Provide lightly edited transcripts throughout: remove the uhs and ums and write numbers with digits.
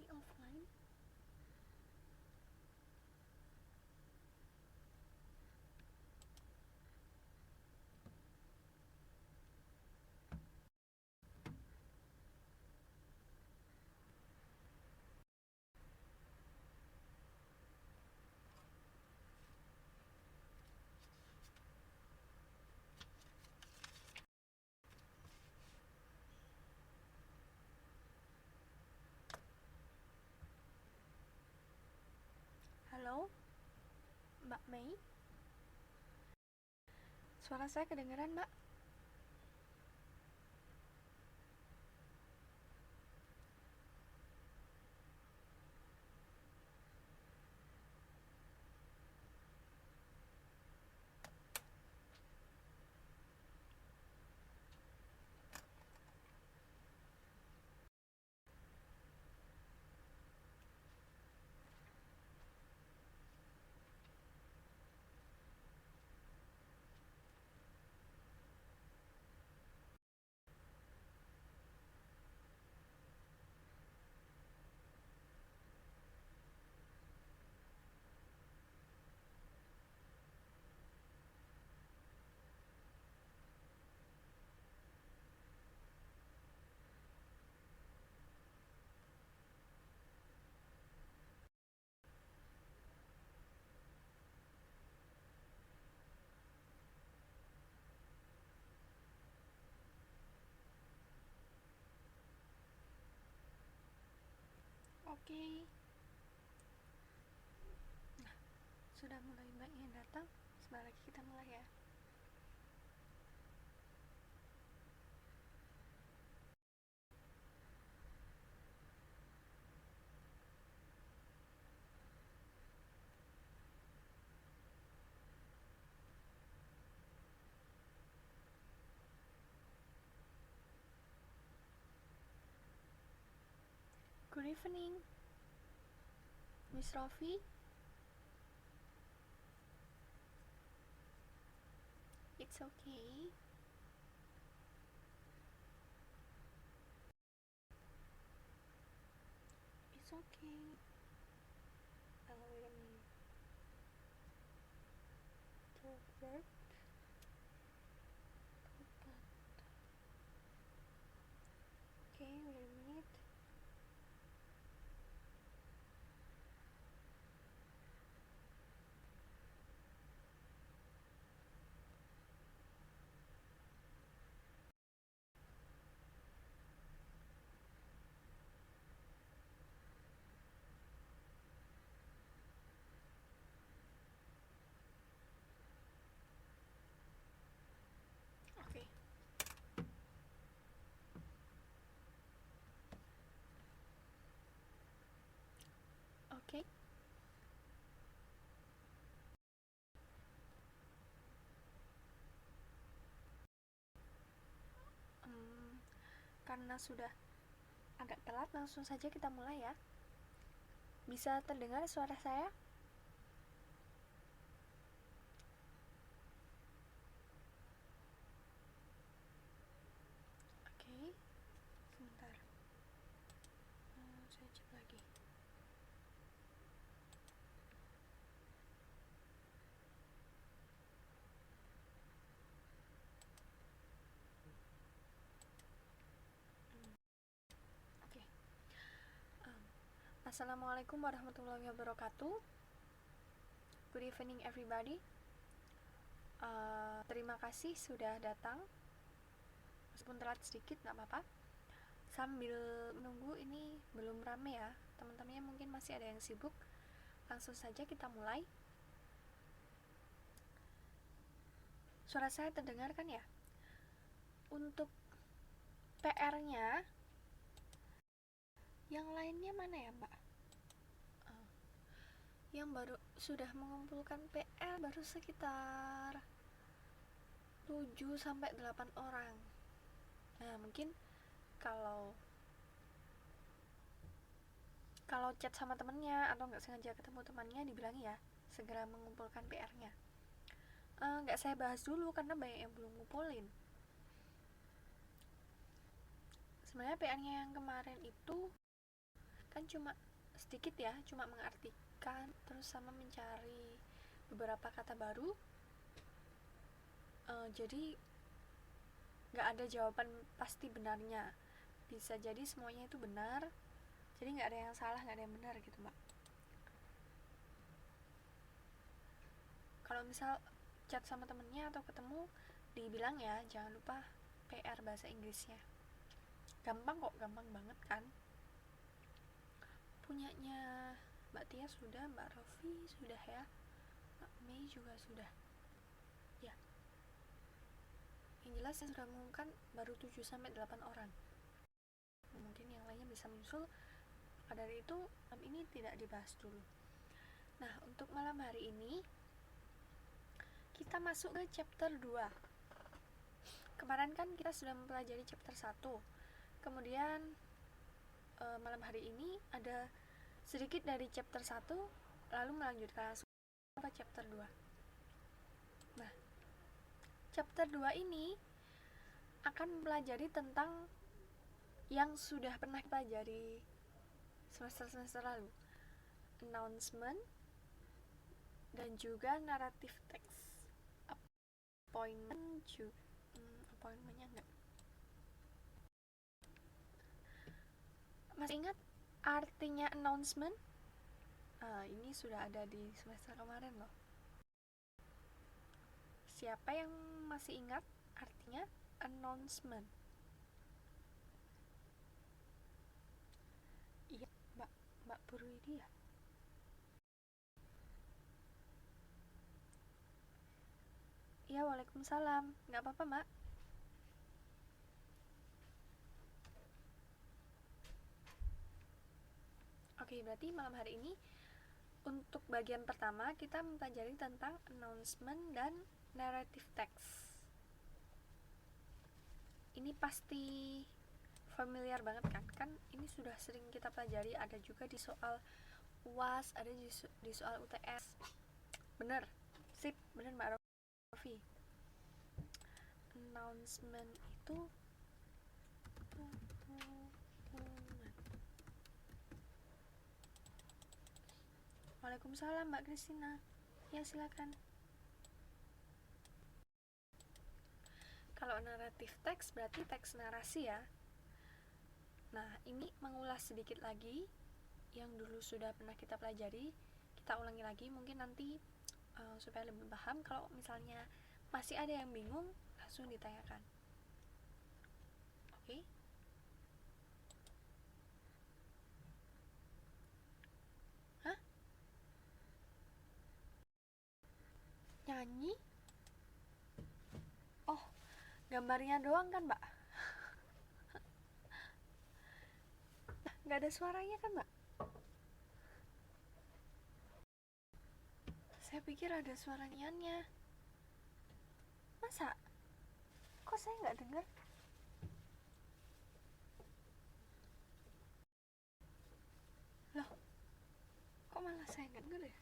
ini offline. Halo, Mbak Mei? Suara saya kedengeran, Mbak? Oke. Nah, sudah mulai Mbaknya datang. Sebentar lagi kita mulai ya. Good evening, Miss Rofi. It's okay. It's okay. Wait a minute. Third verb. Okay, wait a minute. Oke. Oke. Karena sudah agak telat, langsung saja kita mulai ya. Bisa terdengar suara saya? Oke. Sebentar. Saya cek lagi. Oke. Assalamualaikum warahmatullahi wabarakatuh. Good evening everybody. Terima kasih sudah datang. Meskipun telat sedikit nggak apa-apa. Sambil menunggu, ini belum rame ya, teman-temannya mungkin masih ada yang sibuk. Langsung saja kita mulai. Suara saya terdengar kan ya? Untuk PR-nya, yang lainnya mana ya Mbak? Yang baru sudah mengumpulkan PR baru sekitar 7-8 orang. Nah, mungkin kalau chat sama temennya atau nggak sengaja ketemu temannya, dibilangi ya segera mengumpulkan PR-nya. Nggak saya bahas dulu karena banyak yang belum ngumpulin. Sebenarnya PR-nya yang kemarin itu kan cuma sedikit ya, cuma mengartikan terus sama mencari beberapa kata baru. Jadi nggak ada jawaban pasti benarnya, bisa jadi semuanya itu benar, jadi nggak ada yang salah, nggak ada yang benar gitu mbak. Kalau misal chat sama temennya atau ketemu, dibilang ya jangan lupa PR bahasa Inggrisnya. Gampang kok, gampang banget kan. Punyanya Mbak Tia sudah, Mbak Rofi sudah ya, Mbak Mei juga sudah ya. Yang jelas yang sudah mengumumkan baru 7-8 orang, mungkin yang lainnya bisa menyusul. Dari itu ini tidak dibahas dulu. Nah, untuk malam hari ini kita masuk ke chapter 2. Kemarin kan kita sudah mempelajari chapter 1. Kemudian malam hari ini ada sedikit dari chapter 1, lalu melanjutkan langsung ke chapter 2. Nah, chapter 2 ini akan mempelajari tentang yang sudah pernah pelajari semester-semester lalu, announcement dan juga narrative text. Appointmentnya enggak. Masih ingat artinya announcement? Ini sudah ada di semester kemarin loh. Siapa yang masih ingat artinya announcement? Iya, Mbak Purwidi ya? Iya, waalaikumsalam. Nggak apa-apa, Mbak. Oke, berarti malam hari ini untuk bagian pertama kita mempelajari tentang announcement dan narrative text. Ini pasti familiar banget kan? Kan ini sudah sering kita pelajari, ada juga di soal UAS, ada di soal UTS. Bener, sip, bener Mbak Rofi. Announcement itu Waalaikumsalam Mbak Kristina. Ya, silakan. Kalau narrative text berarti teks narasi ya. Nah, ini mengulas sedikit lagi yang dulu sudah pernah kita pelajari. Kita ulangi lagi, mungkin nanti supaya lebih paham. Kalau misalnya masih ada yang bingung, langsung ditanyakan. Oke? Hah? Nyanyi? Oh, gambarnya doang kan, Mbak? Nggak ada suaranya kan, Mbak? Saya pikir ada suara nyanyiannya. Masa? Kok saya nggak dengar? Loh, kok malah saya nggak dengar ya?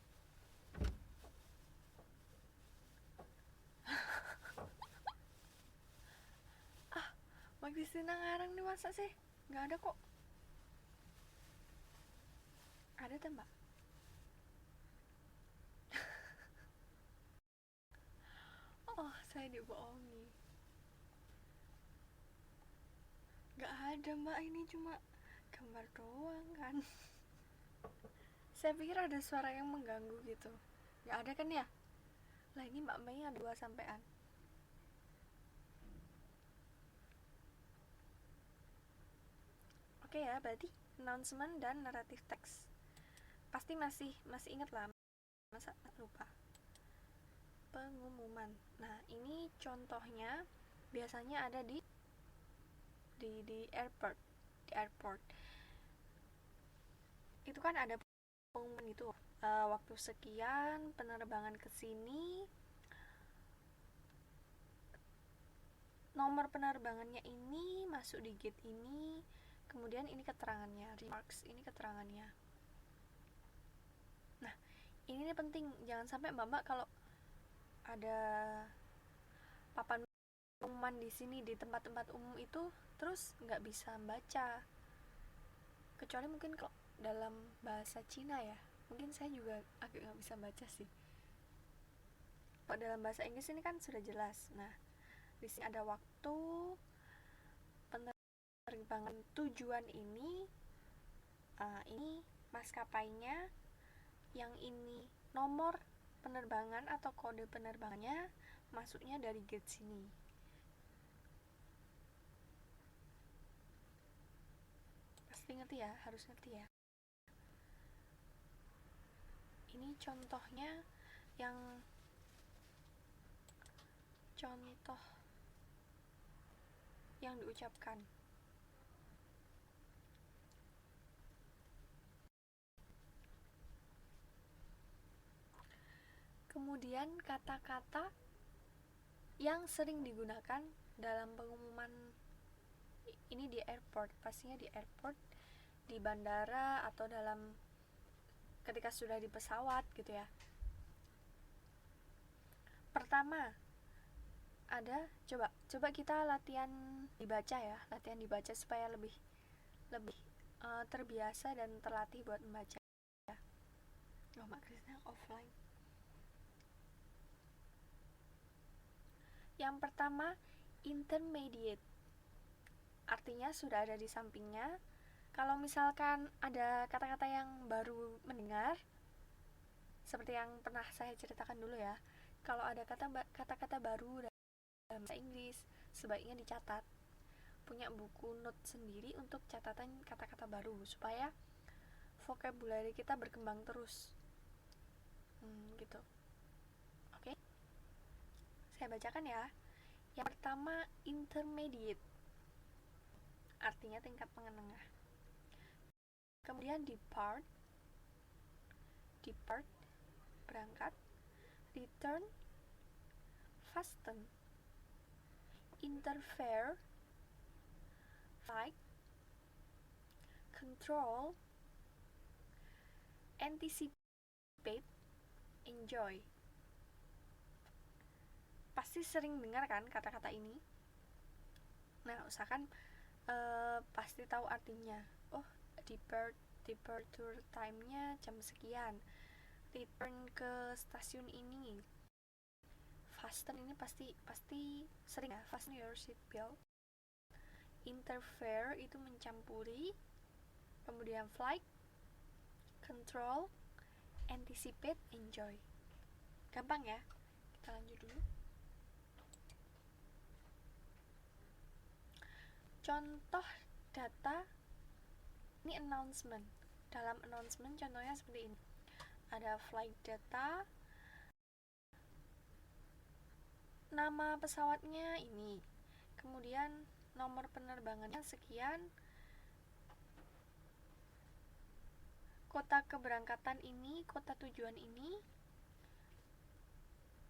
Mbak Kristina ngarang nih, masa sih? Nggak ada kok. Ada tuh, Mbak? Oh, saya dibohongi. Nggak ada, Mbak. Ini cuma gambar doang kan. Saya pikir ada suara yang mengganggu gitu. Nggak ada kan ya? Lah, ini Mbak Mei ada 2 sampean. Oke ya, berarti announcement dan narrative text. Pasti masih ingat lah, masa lupa. Pengumuman. Nah, ini contohnya biasanya ada di airport. Di airport. Itu kan ada pengumuman itu. Waktu sekian penerbangan ke sini. Nomor penerbangannya ini masuk di gate ini. Kemudian ini keterangannya, remarks, ini keterangannya. Nah, ini nih penting, jangan sampai mbak-mbak kalau ada papan pengumuman di sini di tempat-tempat umum itu terus nggak bisa baca. Kecuali mungkin kalau dalam bahasa Cina ya, mungkin saya juga agak nggak bisa baca sih. Kalau dalam bahasa Inggris ini kan sudah jelas. Nah, di sini ada waktu penerbangan tujuan ini maskapainya, yang ini nomor penerbangan atau kode penerbangannya masuknya dari gate sini. Pasti ngerti ya, harus ngerti ya. Ini contohnya contoh yang diucapkan. Kemudian kata-kata yang sering digunakan dalam pengumuman ini di airport, pastinya di airport, di bandara, atau dalam ketika sudah di pesawat gitu ya. Pertama, ada coba kita latihan dibaca supaya lebih terbiasa dan terlatih buat membaca. Oh, Mak Krisna offline. Yang pertama, intermediate. Artinya sudah ada di sampingnya. Kalau misalkan ada kata-kata yang baru mendengar, seperti yang pernah saya ceritakan dulu ya, kalau ada kata-kata baru dalam bahasa Inggris, sebaiknya dicatat. Punya buku note sendiri untuk catatan kata-kata baru, supaya vocabulary kita berkembang terus. Gitu. Oke? Saya bacakan ya. Yang pertama, intermediate. Artinya tingkat menengah. Kemudian depart, berangkat. Return, fasten. Interfere, flight. Control, anticipate, enjoy. Pasti sering dengar kan kata-kata ini? Nah, usahakan pasti tahu artinya. Oh, departure time-nya jam sekian. Return ke stasiun ini. Fasten ini pasti sering ya. Fasten your seat belt. Interfere itu mencampuri. Kemudian flight, control, anticipate, enjoy. Gampang ya? Kita lanjut dulu. Contoh data ini announcement. Dalam announcement contohnya seperti ini. Ada flight data, nama pesawatnya ini, kemudian nomor penerbangannya sekian, kota keberangkatan ini, kota tujuan ini,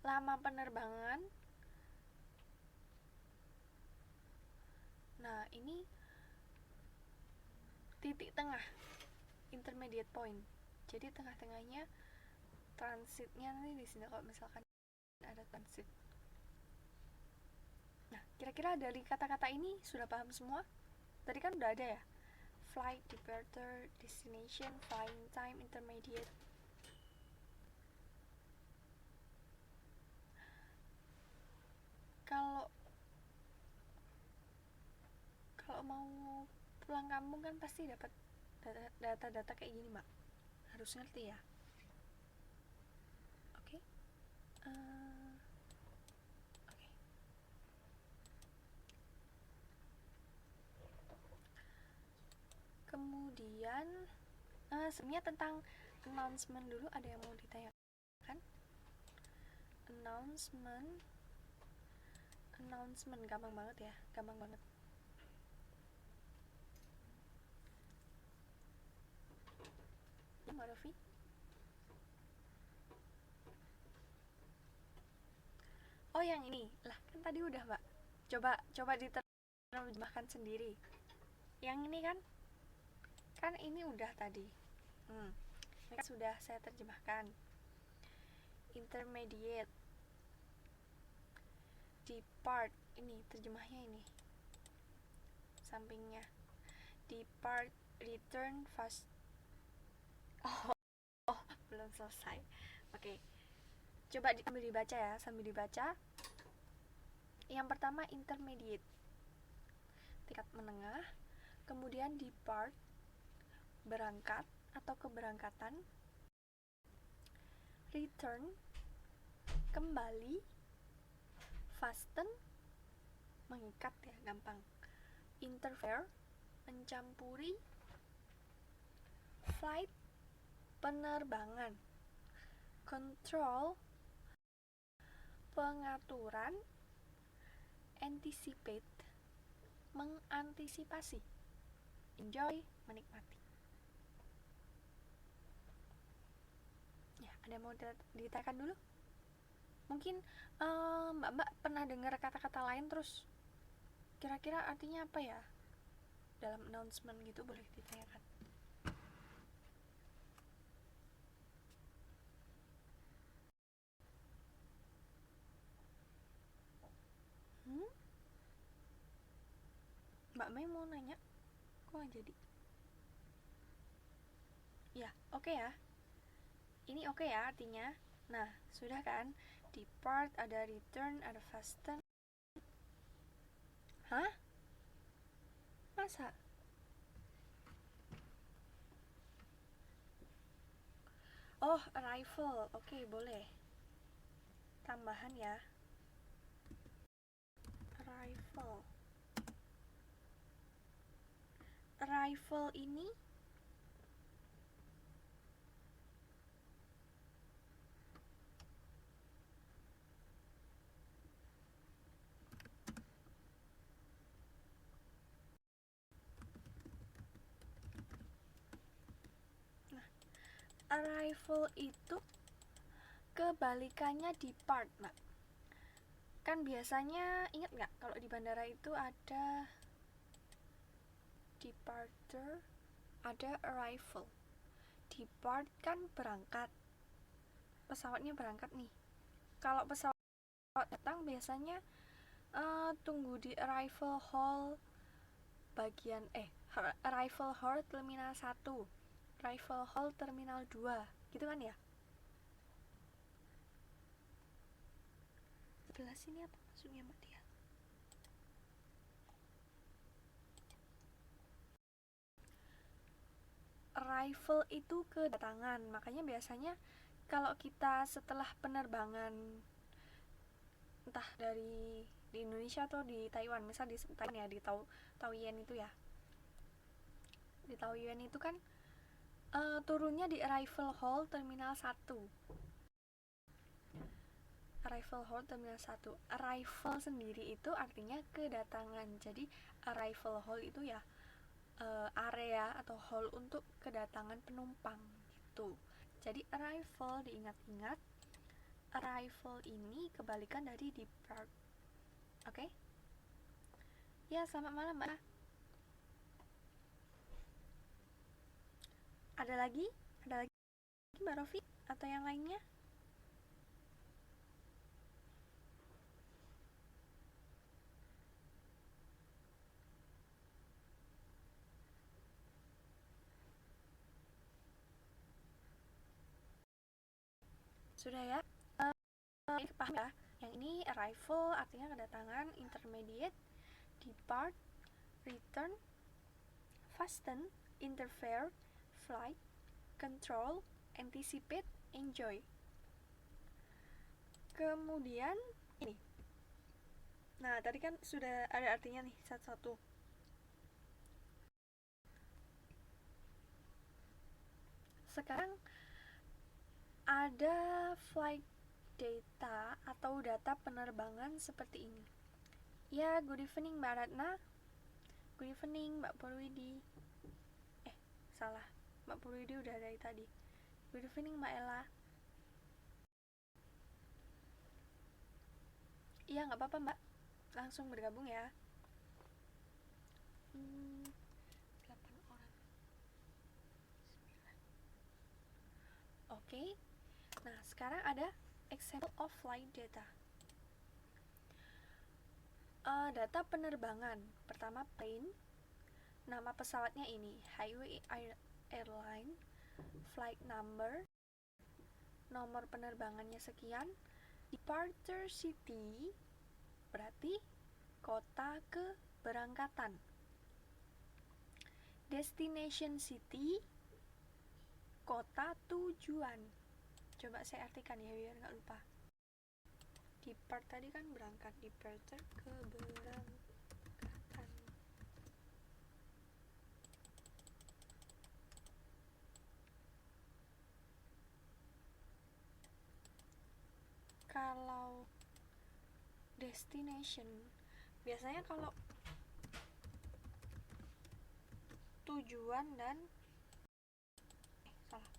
lama penerbangan. Nah, ini titik tengah, intermediate point. Jadi tengah-tengahnya transitnya nanti di sini kalau misalkan ada transit. Nah, kira-kira dari kata-kata ini sudah paham semua? Tadi kan udah ada ya. Flight, departure, destination, flying time, intermediate. Kalau mau pulang kampung kan pasti dapat data-data kayak gini, Mbak. Harus ngerti ya. Oke. Kemudian sebenarnya tentang announcement dulu, ada yang mau ditanyakan? Announcement gampang banget ya, gampang banget. Mbak Rofi? Oh, yang ini lah, kan tadi udah, Mbak. Coba diterjemahkan sendiri. Yang ini kan ini udah tadi. Ini kan sudah saya terjemahkan. Intermediate, depart, ini terjemahnya ini sampingnya. Depart, return, Oh, belum selesai. Oke, coba sambil dibaca ya, sambil dibaca. Yang pertama intermediate, tingkat menengah. Kemudian depart, berangkat atau keberangkatan. Return, kembali. Fasten, mengikat ya, gampang. Interfere, mencampuri. Flight, penerbangan. Control, pengaturan. Anticipate, mengantisipasi. Enjoy, menikmati. Ya, ada mau ditanyakan dulu? Mungkin mbak-mbak pernah dengar kata-kata lain terus kira-kira artinya apa ya? Dalam announcement gitu boleh ditanyakan. Mbak Mei mau nanya, kok nggak jadi? Ya, oke ya. Ini oke ya artinya. Nah, sudah kan? Depart, ada return, ada fasten. Hah? Masa? Oh, arrival. Oke, boleh. Tambahan ya. Arrival. Arrival ini arrival itu kebalikannya depart, Mbak. Kan biasanya ingat nggak kalau di bandara itu ada departure, ada arrival. Depart kan berangkat, pesawatnya berangkat nih. Kalau pesawat datang biasanya tunggu di arrival hall bagian arrival hall terminal 1, arrival hall terminal 2, gitu kan ya? Sebelah sini apa maksudnya Mbak Dia? Arrival itu kedatangan, makanya biasanya kalau kita setelah penerbangan entah dari di Indonesia atau di Taiwan, misal di Taiwan ya, di Taoyuan itu ya, di Taoyuan itu kan turunnya di arrival hall terminal 1. Arrival hall terminal 1. Arrival sendiri itu artinya kedatangan. Jadi arrival hall itu ya area atau hall untuk kedatangan penumpang gitu. Jadi arrival diingat-ingat, arrival ini kebalikan dari depart. Oke? Ya, selamat malam Mbak. Ada lagi? Ada lagi Mbak Rofi atau yang lainnya? Sudah ya? Ini paham ya? Yang ini arrival artinya kedatangan, intermediate, depart, return, fasten, interfere, flight, control, anticipate, enjoy. Kemudian ini. Nah, tadi kan sudah ada artinya nih satu-satu. Sekarang ada flight data atau data penerbangan seperti ini. Ya, good evening Mbak Ratna. Good evening Mbak Purwidi. Salah. Mbak Purwidi udah dari tadi. Good evening Mbak Ella. Iya, nggak apa-apa Mbak. Langsung bergabung ya. 8 orang. 9. Oke. Nah, sekarang ada example of flight data. Data penerbangan. Pertama plane. Nama pesawatnya ini Highway Airline. flight number, nomor penerbangannya sekian, departure city berarti kota keberangkatan, destination city kota tujuan. Coba saya artikan ya biar nggak lupa. Depart tadi kan berangkat, departure keberangkatan. Kalau destination biasanya kalau tujuan dan salah,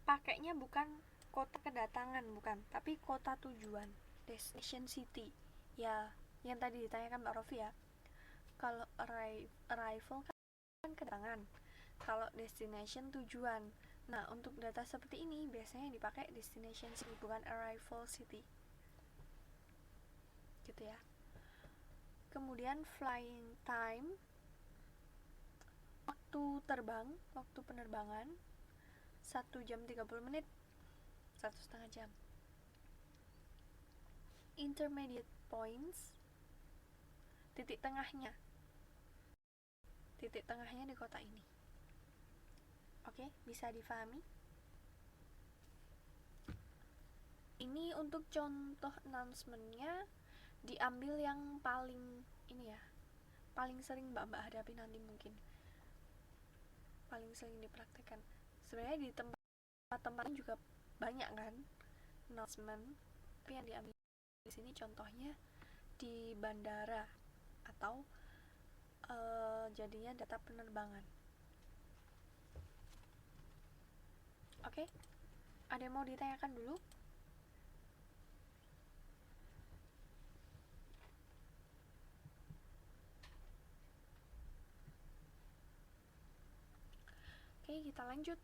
pakainya bukan kota kedatangan, bukan, tapi kota tujuan, destination city. Ya, yang tadi ditanyakan Mbak Rofi ya. Kalau arrival kan kedatangan, kalau destination tujuan. Nah, untuk data seperti ini biasanya dipakai destination city, bukan arrival city. Gitu ya. Kemudian flying time, waktu terbang, waktu penerbangan 1 jam 30 menit, 1,5 jam. Intermediate points, titik tengahnya di kota ini. Oke, bisa difahami? Ini untuk contoh announcement-nya diambil yang paling ini ya, paling sering mbak-mbak hadapi nanti, mungkin paling sering dipraktekkan. Sebenarnya di tempat-tempat juga banyak kan announcement, tapi yang diambil di sini contohnya di bandara atau jadinya data penerbangan. Oke, ada yang mau ditanyakan dulu? Oke, kita lanjut.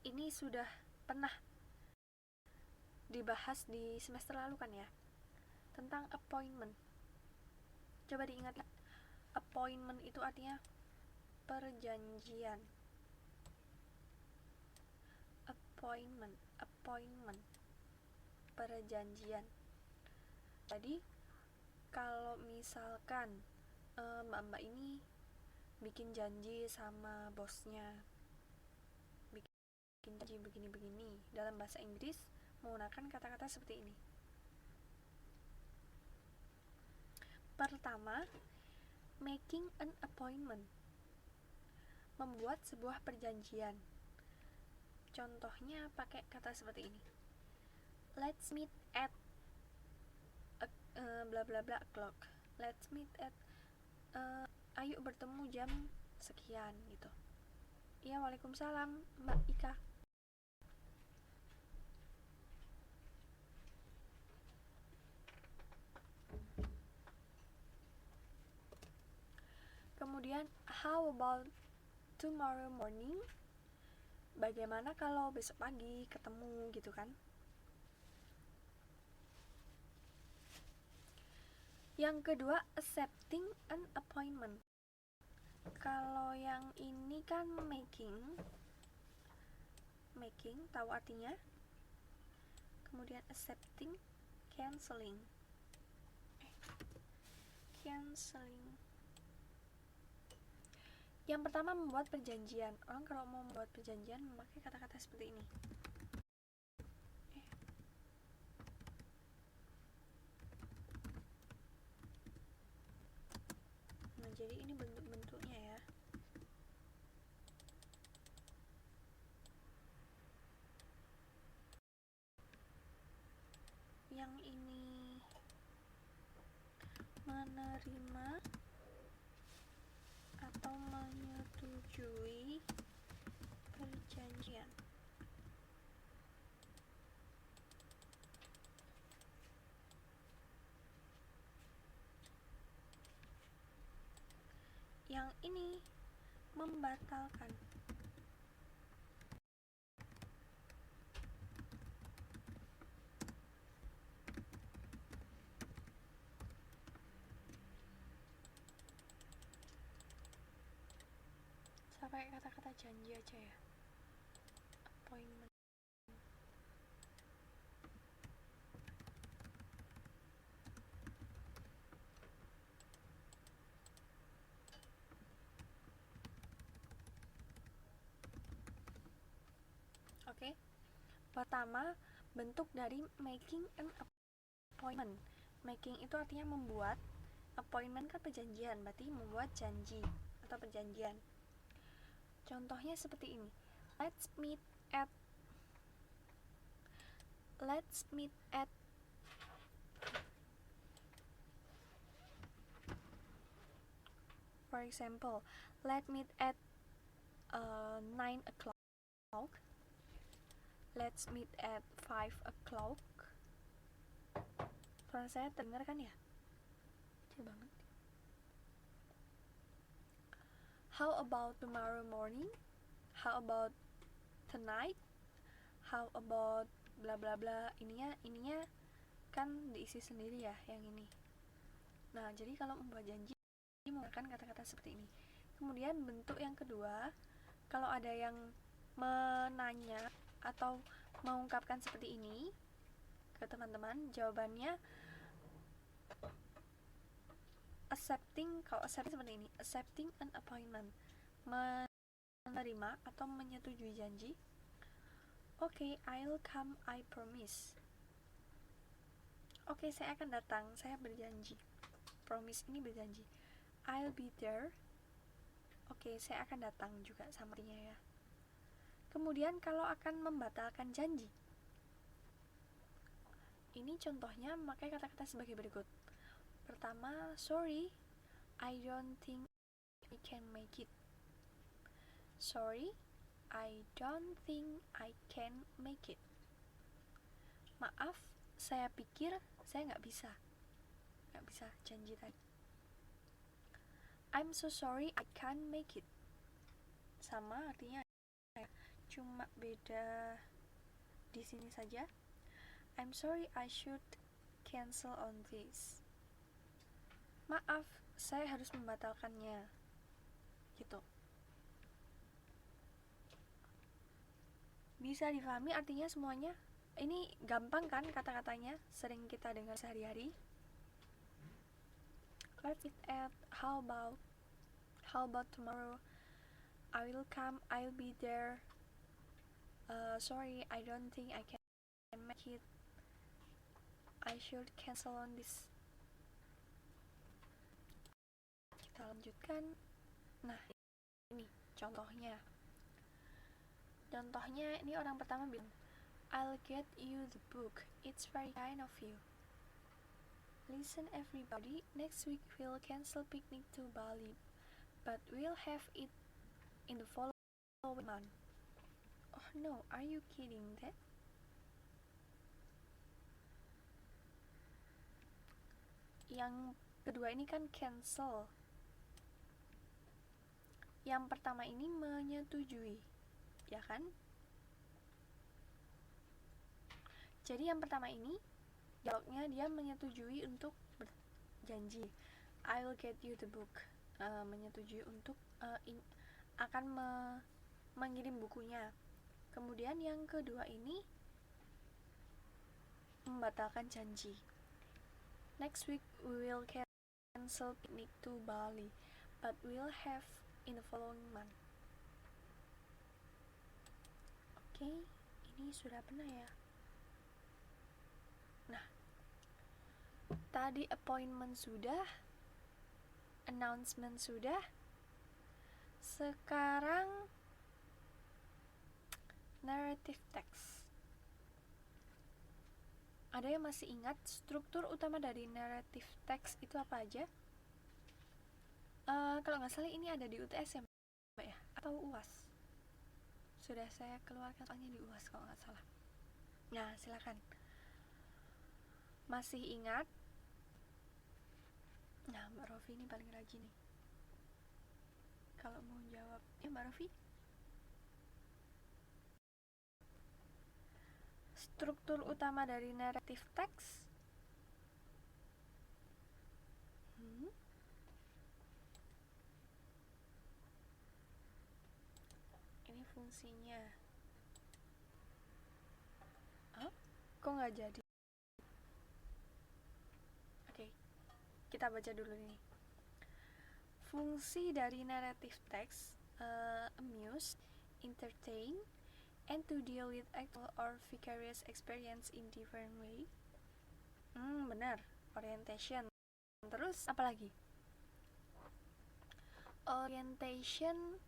Ini sudah pernah dibahas di semester lalu kan ya, tentang appointment. Coba diingat, appointment itu artinya perjanjian. Appointment perjanjian. Jadi kalau misalkan mbak-mbak ini bikin janji sama bosnya, bikin janji begini-begini, dalam bahasa Inggris menggunakan kata-kata seperti ini. Pertama, making an appointment, membuat sebuah perjanjian. Contohnya pakai kata seperti ini. Let's meet at bla bla bla o'clock. Let's meet at ayo bertemu jam sekian gitu. Iya, waalaikumsalam Mbak Ika. Kemudian how about tomorrow morning? Bagaimana kalau besok pagi ketemu gitu kan? Yang kedua, accepting an appointment. Kalau yang ini kan making, tahu artinya. Kemudian accepting, canceling. Yang pertama, membuat perjanjian. Orang kalau mau membuat perjanjian memakai kata-kata seperti ini. Nah, jadi ini bentuk-bentuknya ya. Yang ini menerima atau menyetujui perjanjian. Yang ini membatalkan. pakai kata-kata janji aja ya. Appointment. Oke. Pertama, bentuk dari making an appointment. Making itu artinya membuat, appointment kan perjanjian, berarti membuat janji atau perjanjian. Contohnya seperti ini. Let's meet at for example, let's meet at 9 o'clock. Let's meet at 5 o'clock. Suara saya dengar kan ya? Kecil banget. How about tomorrow morning? How about tonight? How about bla bla bla. Ininya kan diisi sendiri ya yang ini. Nah, jadi kalau membuat janji menggunakan kata-kata seperti ini. Kemudian bentuk yang kedua, kalau ada yang menanya atau mengungkapkan seperti ini ke teman-teman, jawabannya accepting. Kalau accepting seperti ini, accepting an appointment, menerima atau menyetujui janji. Okay, I'll come, I promise. Oke, saya akan datang, saya berjanji. Promise ini berjanji. I'll be there. Oke, saya akan datang juga sama artinya ya. Kemudian kalau akan membatalkan janji, ini contohnya memakai kata-kata sebagai berikut. Pertama, sorry, I don't think I can make it. Sorry, I don't think I can make it. Maaf, saya pikir saya nggak bisa janji tadi. I'm so sorry, I can't make it. Sama artinya, cuma beda di sini saja. I'm sorry, I should cancel on this. Maaf, saya harus membatalkannya. Gitu. Bisa difahami artinya semuanya? Ini gampang kan kata-katanya? Sering kita dengar sehari-hari. Let's eat at, how about tomorrow? I will come, I'll be there. Sorry, I don't think I can make it. I should cancel on this. Kita lanjutkan. Nah, ini contohnya. Contohnya ini orang pertama bilang, I'll get you the book. It's very kind of you. Listen everybody, next week we'll cancel picnic to Bali, but we'll have it in the following month. Oh no, are you kidding that? Yang kedua ini kan cancel. Yang pertama ini menyetujui, ya kan? Jadi yang pertama ini dialognya dia menyetujui untuk berjanji. I'll get you the book. Menyetujui untuk akan mengirim bukunya. Kemudian yang kedua ini membatalkan janji. Next week we will cancel picnic to Bali, but we'll have in the following month. Oke, ini sudah pernah ya. Nah, tadi appointment sudah, announcement sudah. Sekarang narrative text. Ada yang masih ingat struktur utama dari narrative text itu apa aja? Kalau nggak salah ini ada di UTS ya, Mbak ya? Atau UAS? Sudah saya keluarkan soalnya di UAS kalau nggak salah. Nah, silakan. Masih ingat? Nah, Mbak Rofi ini paling rajin nih. Kalau mau jawab, ya Mbak Rofi? Struktur utama dari narrative text. fungsinya. Kok nggak jadi? Oke, kita baca dulu nih. Fungsi dari narrative text: amuse, entertain, and to deal with actual or vicarious experience in different way. Benar. Orientation. Terus apa lagi? Orientation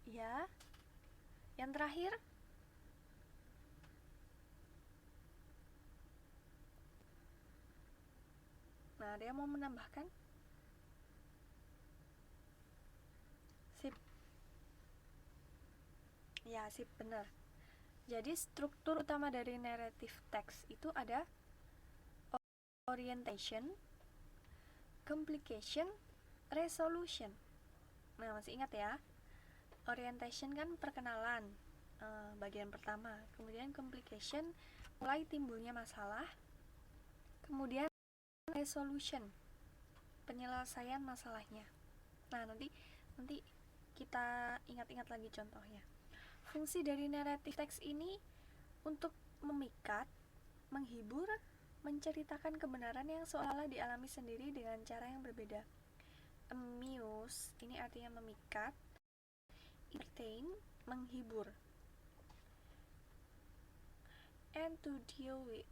ya. Yang terakhir, nah dia mau menambahkan? Sip. Ya, sip, benar. Jadi struktur utama dari narrative text itu ada orientation, complication, resolution. Nah, masih ingat ya? Orientation kan perkenalan, bagian pertama. Kemudian complication, mulai timbulnya masalah. Kemudian resolution, penyelesaian masalahnya. Nah, nanti kita ingat-ingat lagi contohnya. Fungsi dari narrative text ini untuk memikat, menghibur, menceritakan kebenaran yang seolah-olah dialami sendiri dengan cara yang berbeda. Amuse, ini artinya memikat. Entertain, menghibur. And to deal with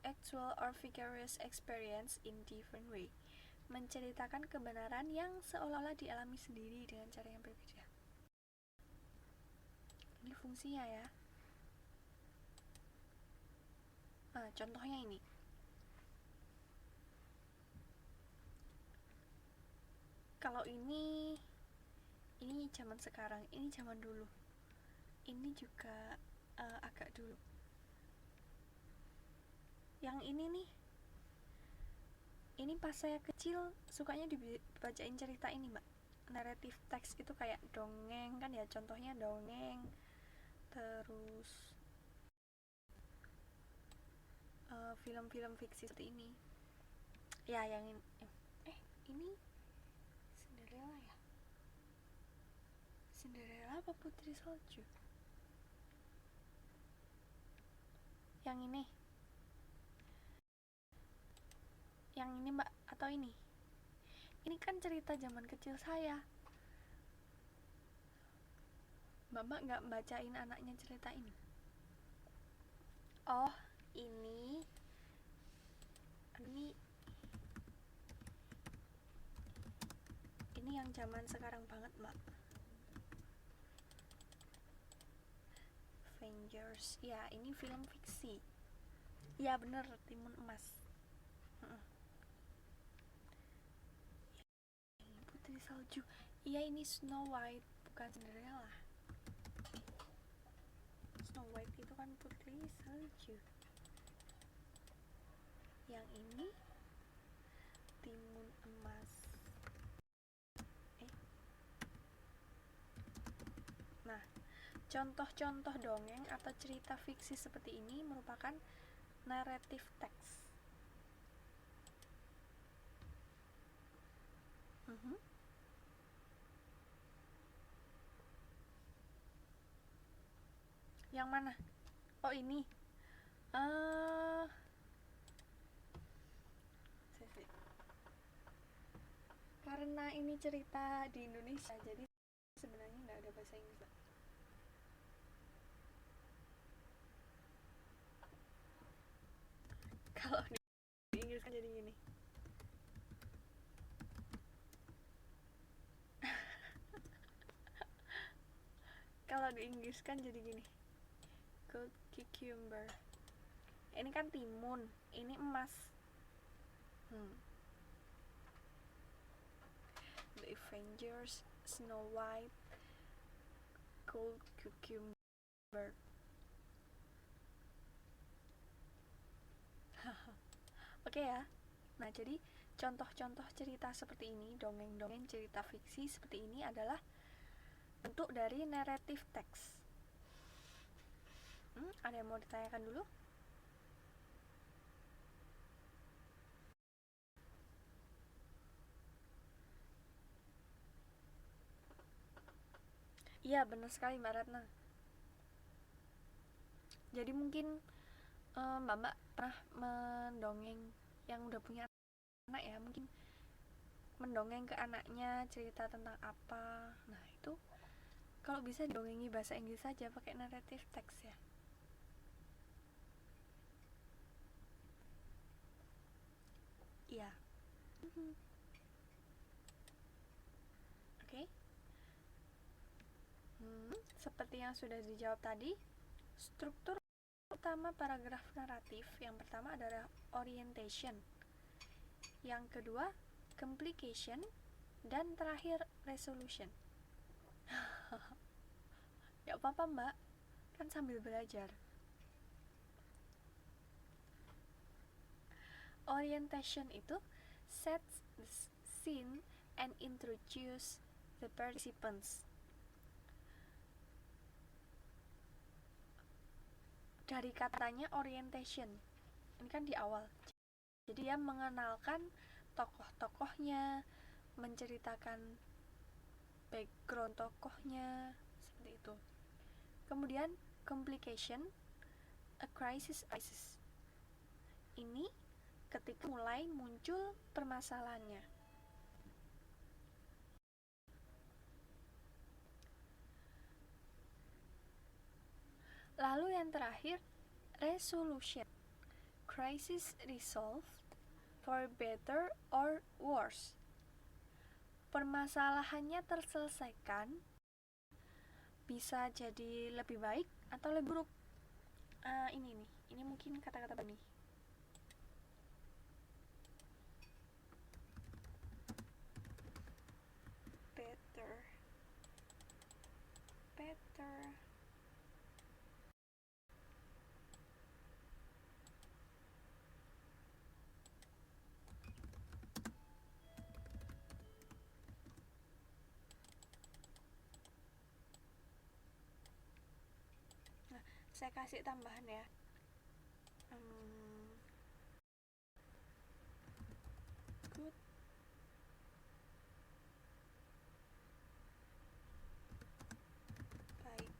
actual or vicarious experience in different way, menceritakan kebenaran yang seolah-olah dialami sendiri dengan cara yang berbeda. Ini fungsinya ya. Contohnya ini. Kalau ini zaman sekarang, ini zaman dulu. Ini juga agak dulu. Yang ini nih, ini pas saya kecil sukanya dibacain cerita ini, Mbak. Narrative text itu kayak dongeng kan ya, contohnya dongeng. Terus film-film fiksi seperti ini. Ya, yang ini. Ini Cinderella ya? Cinderella apa Putri Salju? Yang ini. Yang ini, Mbak, atau ini? Ini kan cerita zaman kecil saya. Mbak nggak bacain anaknya cerita ini? Oh, ini yang zaman sekarang banget, Mbak. Avengers. Ya, ini film fiksi. Ya, bener, Timun Emas. Ini Putri Salju. Iya, ini Snow White, bukan Cinderella. Snow White itu kan Putri Salju. Yang ini Timun Emas. Nah, contoh-contoh dongeng atau cerita fiksi seperti ini merupakan narrative text. Yang mana? Oh, ini. Karena ini cerita di Indonesia, jadi sebenarnya nggak ada bahasa Inggris. Kalau di Inggris kan jadi gini. Kalau di Inggris kan jadi gini. Gold cucumber. Ini kan timun, ini emas. The Avengers, Snow White, Gold cucumber. Oke ya. Nah, jadi contoh-contoh cerita seperti ini, dongeng-dongeng cerita fiksi seperti ini adalah bentuk dari narrative text. Ada yang mau ditanyakan dulu? Iya, benar sekali Mbak Ratna. Jadi mungkin Mbak pernah mendongeng yang udah punya anak ya, mungkin mendongeng ke anaknya cerita tentang apa. Nah, itu kalau bisa didongengi bahasa Inggris saja pakai narrative text ya. Iya. Oke. Seperti yang sudah dijawab tadi, struktur utama paragraf naratif yang pertama adalah orientation, yang kedua complication, dan terakhir resolution. Gak apa-apa Mbak, kan sambil belajar. Orientation itu sets the scene and introduce the participants. Dari katanya orientation, ini kan di awal. Jadi dia mengenalkan tokoh-tokohnya, menceritakan background tokohnya, seperti itu. Kemudian complication, a crisis. Ini ketika mulai muncul permasalahannya. Lalu yang terakhir, resolution, crisis resolved for better or worse. Permasalahannya terselesaikan, bisa jadi lebih baik atau lebih buruk. Ini mungkin kata-kata Bani. Better. Nah, saya kasih tambahan ya. Good. Baik.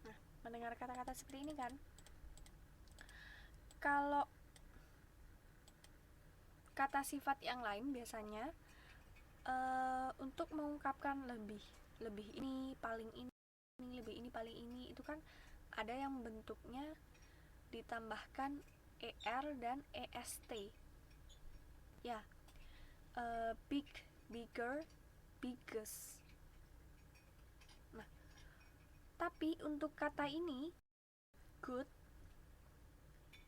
Nah, mendengar kata-kata seperti ini kan, kalau kata sifat yang lain biasanya untuk mengungkapkan lebih ini paling ini, lebih ini paling ini, itu kan ada yang bentuknya ditambahkan er dan est ya. Big, bigger, biggest. Nah, tapi untuk kata ini good,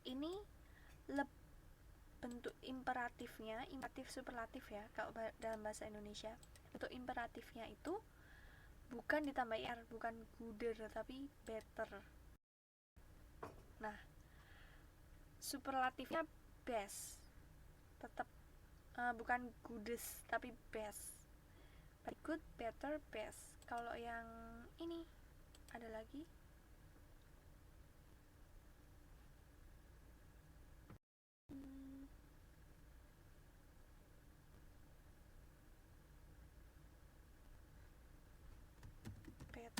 ini bentuk imperatifnya, imperatif superlatif ya kalau dalam bahasa Indonesia. Bentuk imperatifnya itu bukan ditambah er, bukan gooder tapi better. Nah, superlatifnya best, tetap bukan goodest tapi best. Good, better, best. Kalau yang ini ada lagi bad,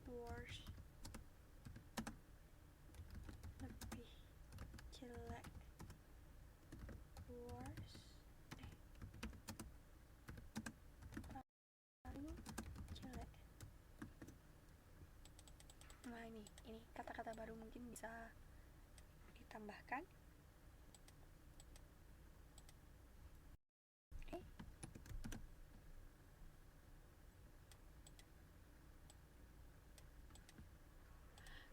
worse, lebih jelek, worse, paling jelek. Nah, ini kata-kata baru mungkin bisa ditambahkan.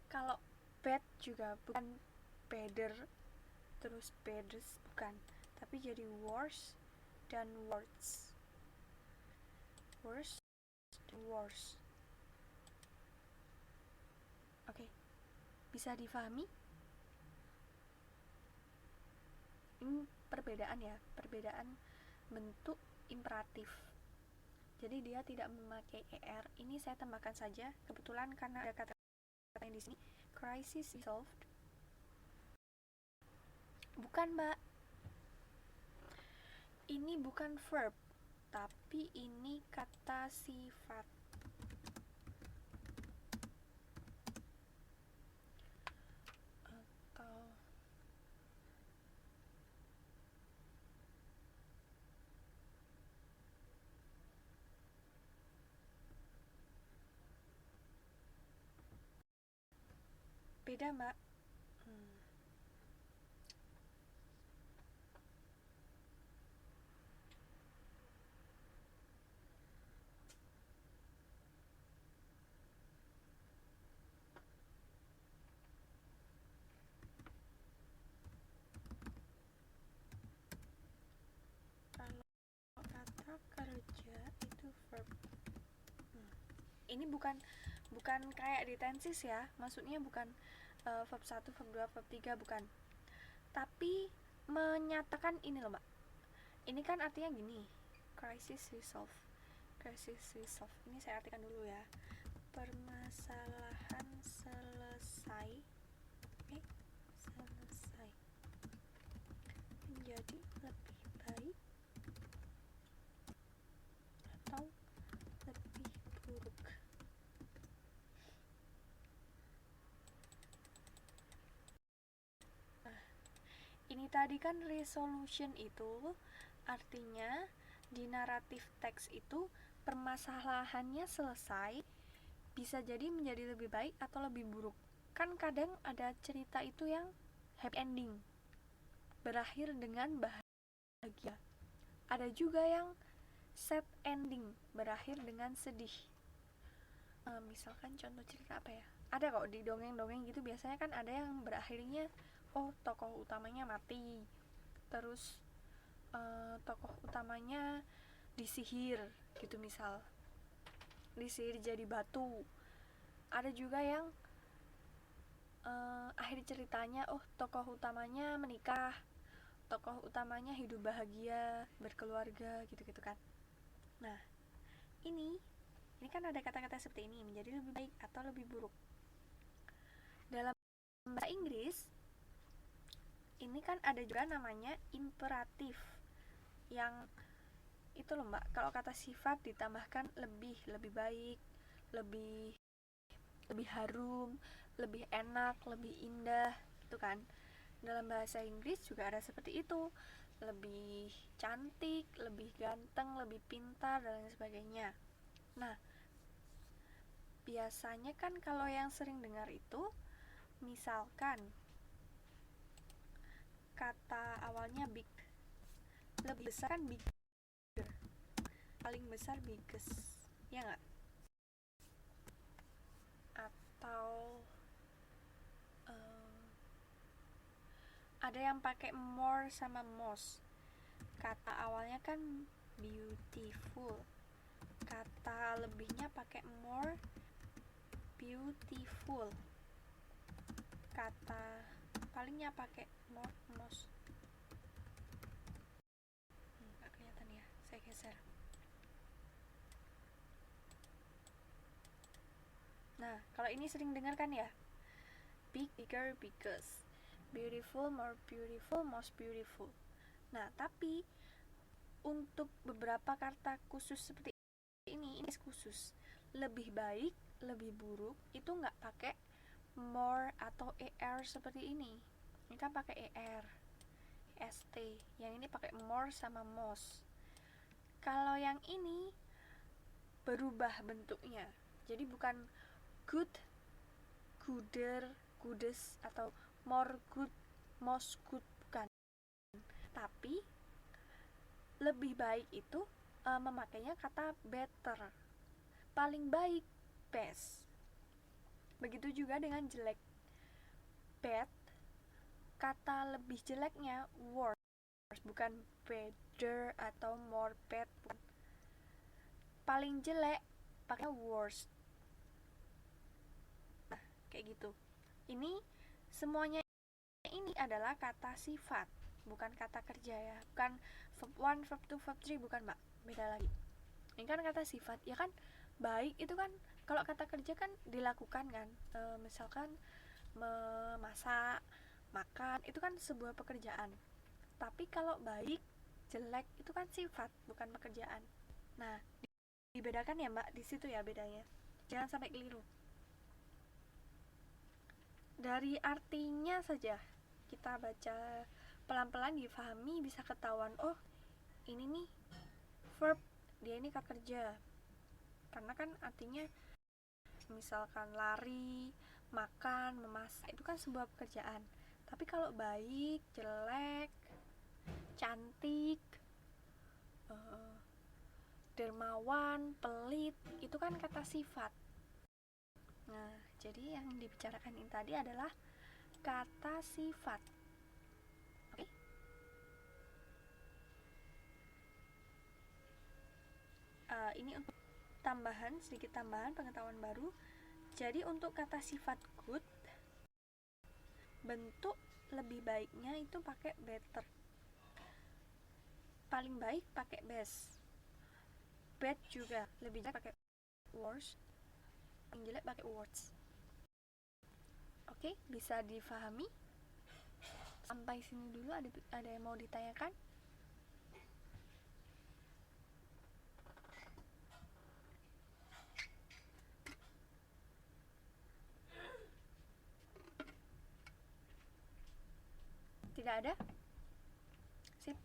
Kalau bad juga bukan better terus baddest, bukan, tapi jadi worse dan worse. Worse dan worse. Oke, bisa difahami? Ini perbedaan ya, perbedaan bentuk imperatif. Jadi dia tidak memakai er. Ini saya tambahkan saja kebetulan karena ada kata yang di sini, crisis resolved. Bukan, Mbak. Ini bukan verb, tapi ini kata sifat. Atau beda, Mbak. Kalau kata kerja itu verb. Ini bukan kayak di tenses ya, maksudnya bukan verb 1, verb 2, verb 3, bukan. Tapi menyatakan ini loh, Mbak. Ini kan artinya gini, crisis resolve. Crisis resolve. Ini saya artikan dulu ya. Permasalahan selesai. Selesai. Menjadi lebih baik atau lebih buruk. Ini tadi kan resolution itu artinya di naratif teks itu permasalahannya selesai, bisa jadi menjadi lebih baik atau lebih buruk. Kan kadang ada cerita itu yang happy ending, berakhir dengan bahagia. Ada juga yang sad ending, berakhir dengan sedih. Misalkan contoh cerita apa ya? Ada kok di dongeng-dongeng gitu, biasanya kan ada yang berakhirnya tokoh utamanya mati, terus tokoh utamanya disihir gitu, misal disihir jadi batu. Ada juga yang akhir ceritanya tokoh utamanya menikah, tokoh utamanya hidup bahagia, berkeluarga, gitu-gitu kan. Nah, ini kan ada kata-kata seperti ini, menjadi lebih baik atau lebih buruk. Dalam bahasa Inggris ini kan ada juga namanya imperatif, yang itu loh, Mbak, kalau kata sifat ditambahkan lebih baik, lebih harum, lebih enak, lebih indah, gitu kan. Dalam bahasa Inggris juga ada seperti itu, lebih cantik, lebih ganteng, lebih pintar, dan lain sebagainya. Nah, biasanya kan kalau yang sering dengar itu, misalkan kata awalnya big, lebih besar kan bigger, paling besar biggest, ya nggak? Atau ada yang pakai more sama most. Kata awalnya kan beautiful, kata lebihnya pakai more beautiful, kata palingnya pakai more most. Nggak kelihatan ya, saya geser. Nah, kalau ini sering dengar kan ya, big, bigger, biggest, beautiful, more beautiful, most beautiful. Nah, tapi untuk beberapa kata khusus seperti ini khusus. Lebih baik, lebih buruk itu nggak pakai more atau er seperti ini. Ini kan pakai er, est. Yang ini pakai more sama most. Kalau yang ini berubah bentuknya. Jadi bukan good, gooder, goodest, atau more good, most good, bukan. Tapi lebih baik itu memakainya kata better, paling baik, best. Begitu juga dengan jelek, bad, kata lebih jeleknya worse, bukan better atau more bad, bukan. Paling jelek pakai worst. Nah, kayak gitu. Ini semuanya ini adalah kata sifat. bukan kata kerja ya, bukan verb 1, verb 2, verb 3, bukan mbak, beda lagi. Ini kan kata sifat, ya kan. Baik itu kan kalau kata kerja kan dilakukan kan, misalkan memasak, makan, itu kan sebuah pekerjaan. Tapi kalau baik, jelek itu kan sifat, bukan pekerjaan. Nah, dibedakan ya mbak, di situ ya bedanya, jangan sampai keliru. Dari artinya saja kita baca pelan-pelan, difahami, bisa ketahuan, oh ini nih verb, dia ini kata kerja, karena kan artinya misalkan lari, makan, memasak, itu kan sebuah pekerjaan. Tapi kalau baik, jelek, cantik, dermawan, pelit, itu kan kata sifat. Nah, jadi yang dibicarakan ini tadi adalah kata sifat. Oke? Ini untuk sedikit tambahan pengetahuan baru. Jadi untuk kata sifat good, bentuk lebih baiknya itu pakai better. Paling baik pakai best. Bad juga lebih jelek pakai worse. Yang jelek pakai words. Oke, bisa difahami? Sampai sini dulu ada yang mau ditanyakan? Tidak ada? Sip.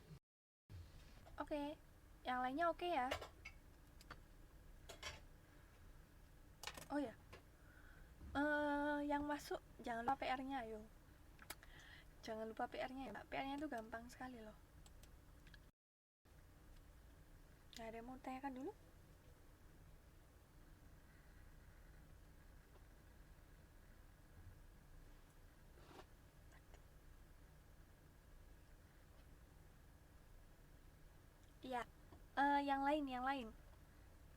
Oke. Yang lainnya oke ya? Oh ya. Yang masuk jangan lupa PR-nya, ayo. Jangan lupa PR-nya ya. PR-nya itu gampang sekali loh. Nah, ada yang mau tanyakan dulu? Iya. Yang lain.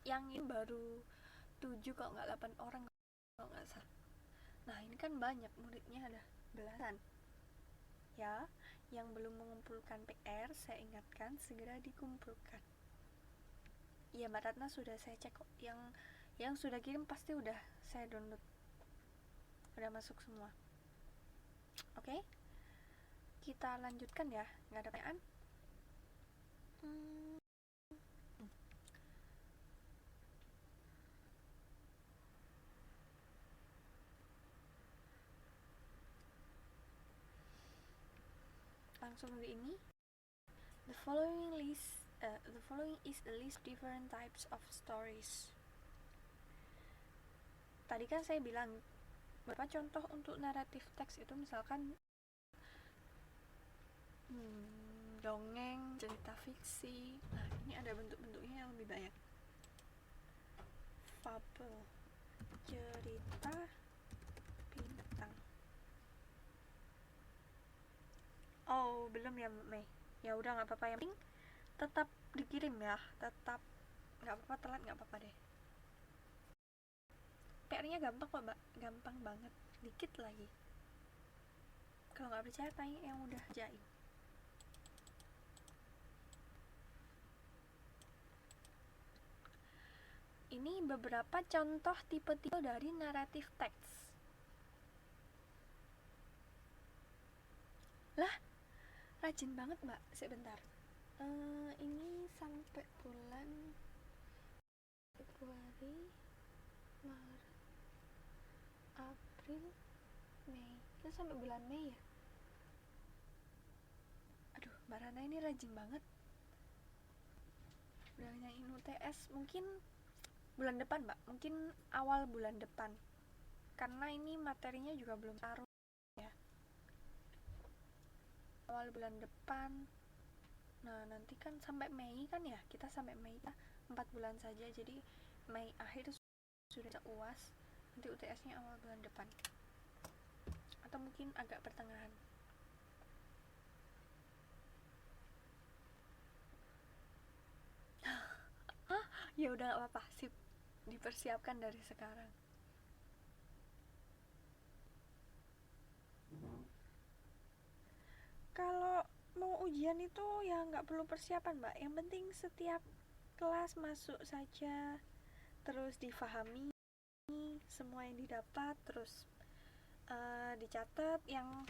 Yang ini baru 7 kalau nggak 8 orang kalau nggak salah. Nah, ini kan banyak muridnya, ada belasan. Ya, yang belum mengumpulkan PR, saya ingatkan segera dikumpulkan. Iya, Mbak Ratna sudah saya cek kok. Yang sudah kirim pasti udah saya download. Udah masuk semua. Oke? Kita lanjutkan ya. Nggak ada pertanyaan? Langsung ke ini. The following is a list of different types of stories. Tadi kan saya bilang beberapa contoh untuk naratif teks itu misalkan dongeng, cerita fiksi. Nah, ini ada bentuk-bentuknya yang lebih banyak. Fabel, cerita bintang. Oh, belum ya Mei? Ya udah nggak apa-apa, yang penting tetap dikirim ya, tetap nggak apa-apa, telat nggak apa-apa deh. PR-nya gampang kok mbak, gampang banget, dikit lagi. Kalau nggak percaya tanya yang udah kerjain. Ini beberapa contoh tipe-tipe dari naratif teks. Lah, rajin banget mbak, sebentar. Ini sampai bulan Februari, Maret, April, Mei. Itu sampai bulan Mei ya? Aduh, Mbak Rana ini rajin banget. Udah nanyain UTS, mungkin bulan depan mbak, mungkin awal bulan depan, karena ini materinya juga belum taruh ya. Awal bulan depan. Nah, nanti kan sampai Mei kan ya, kita sampai Mei ya, 4 bulan saja, jadi Mei akhir sudah UAS, nanti UTS-nya awal bulan depan atau mungkin agak pertengahan. Ya udah nggak apa-apa, sip, dipersiapkan dari sekarang. Kalau mau ujian itu ya nggak perlu persiapan mbak, yang penting setiap kelas masuk saja, terus difahami semua yang didapat, terus dicatat yang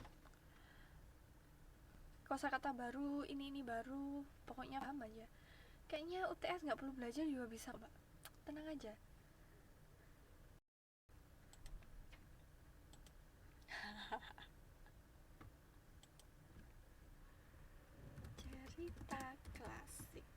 kosakata baru, ini baru, pokoknya paham aja. Kayaknya UTS nggak perlu belajar juga bisa mbak, tenang aja. Cerita klasik.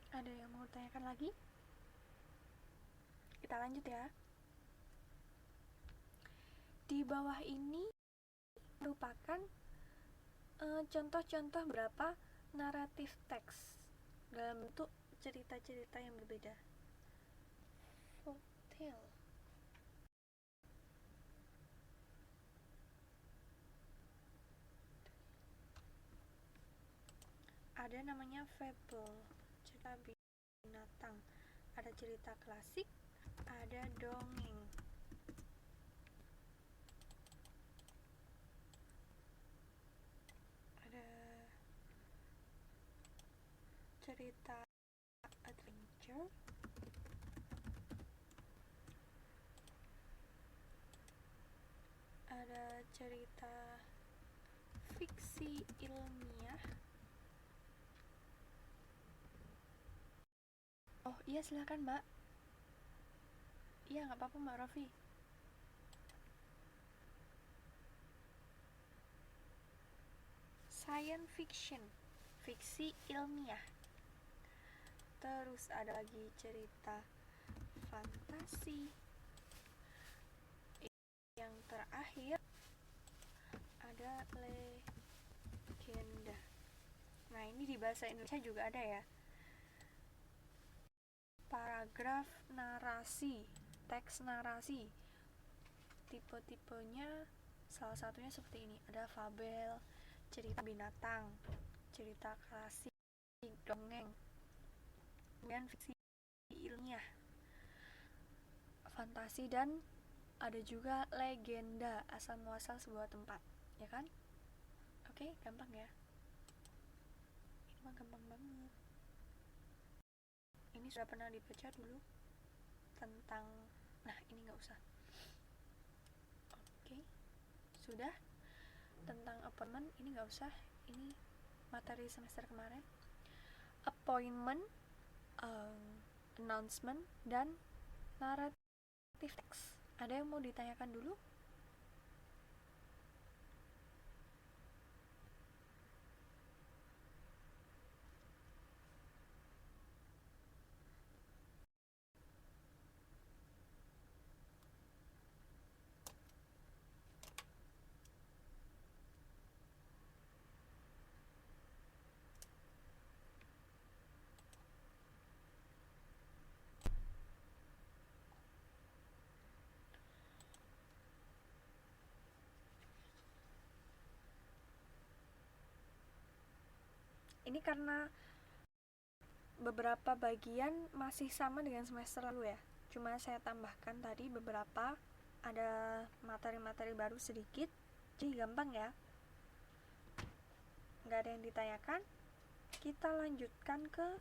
Ada yang mau tanyakan lagi? Kita lanjut ya. Di bawah ini merupakan contoh-contoh beberapa naratif teks dalam bentuk cerita-cerita yang berbeda. Folktale. Ada namanya fable, cerita binatang. Ada cerita klasik, ada dongeng. Ada cerita adventure. Ada cerita fiksi ilmiah. Oh iya silakan mbak. Iya nggak apa-apa mbak Rofi. Science fiction, fiksi ilmiah. Terus ada lagi cerita fantasi. Yang terakhir ada legenda. Nah ini di bahasa Indonesia juga ada ya. Paragraf narasi, teks narasi. Tipe-tipenya salah satunya seperti ini. Ada fabel, cerita binatang, cerita klasik, dongeng, kemudian fiksi ilmiah, fantasi, dan ada juga legenda, asal muasal sebuah tempat, ya kan? Oke, gampang ya. Ini mah gampang banget. Ini sudah pernah dibaca dulu tentang, nah ini nggak usah. Oke, sudah. Tentang appointment ini nggak usah, ini materi semester kemarin. Appointment, announcement, dan narrative text. Ada yang mau ditanyakan dulu? Ini karena beberapa bagian masih sama dengan semester lalu ya, cuma saya tambahkan tadi beberapa, ada materi-materi baru sedikit, jadi gampang ya. Nggak ada yang ditanyakan, kita lanjutkan ke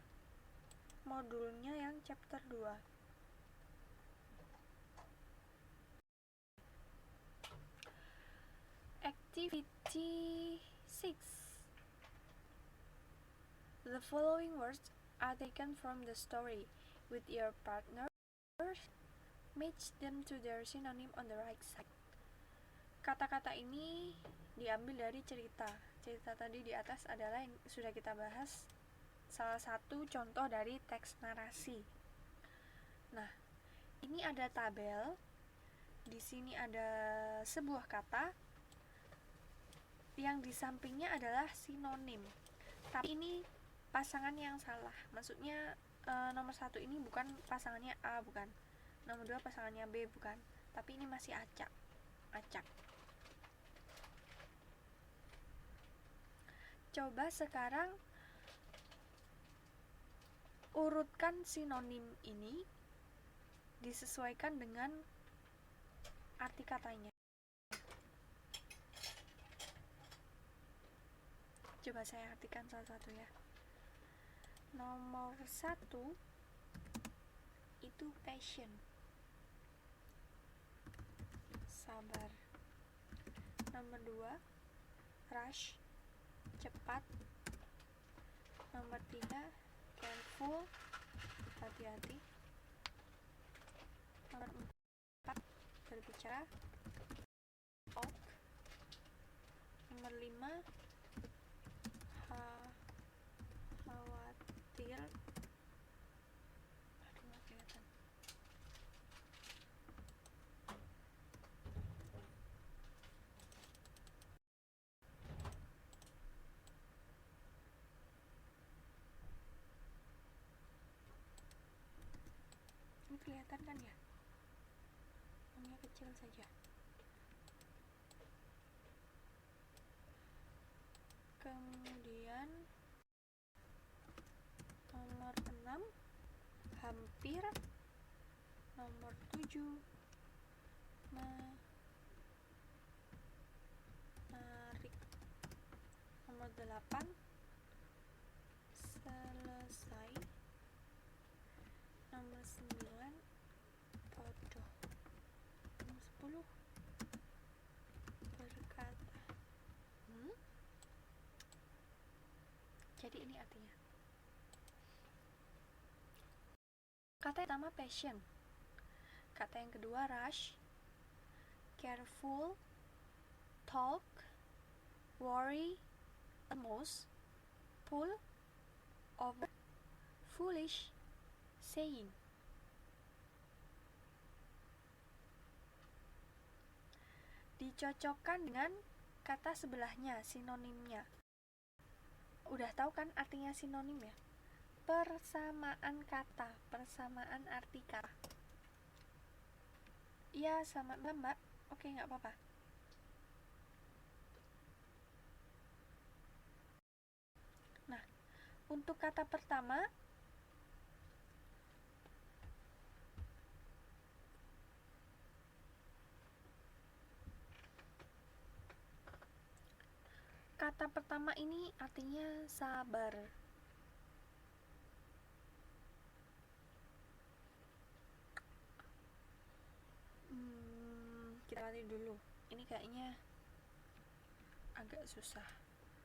modulnya yang chapter 2. Activity 6. The following words are taken from the story. With your partner, match them to their synonym on the right side. Kata-kata ini diambil dari cerita. Cerita tadi di atas adalah yang sudah kita bahas, salah satu contoh dari teks narasi. Nah, ini ada tabel. Di sini ada sebuah kata yang di sampingnya adalah sinonim. Tapi ini pasangan yang salah. Maksudnya nomor 1 ini bukan pasangannya A, bukan. Nomor 2 pasangannya B, bukan. Tapi ini masih acak. Coba sekarang urutkan sinonim ini disesuaikan dengan arti katanya. Coba saya artikan satu-satu ya. Nomor 1 itu passion, sabar. Nomor 2 rush, cepat. Nomor 3 careful, hati-hati. Nomor 4 berbicara, talk. Nomor 5 khawatir. Aduh, nggak kelihatan. Ini kelihatan kan ya? Ini kecil saja. Kemudian nomor 6 hampir. Nomor 7 menarik. Nomor 8 selesai. Nomor 9 bodoh. Nomor 10 berkata. Jadi ini artinya. Kata yang pertama passion. Kata yang kedua rush, careful, talk, worry, almost, pull, over, foolish, saying. Dicocokkan dengan kata sebelahnya, sinonimnya. Udah tahu kan artinya sinonim ya? Persamaan kata, persamaan arti kata. Iya, sama Mbak. Oke, nggak apa-apa. Nah, untuk kata pertama, kata pertama ini artinya sabar. Kita lihat dulu. Ini kayaknya agak susah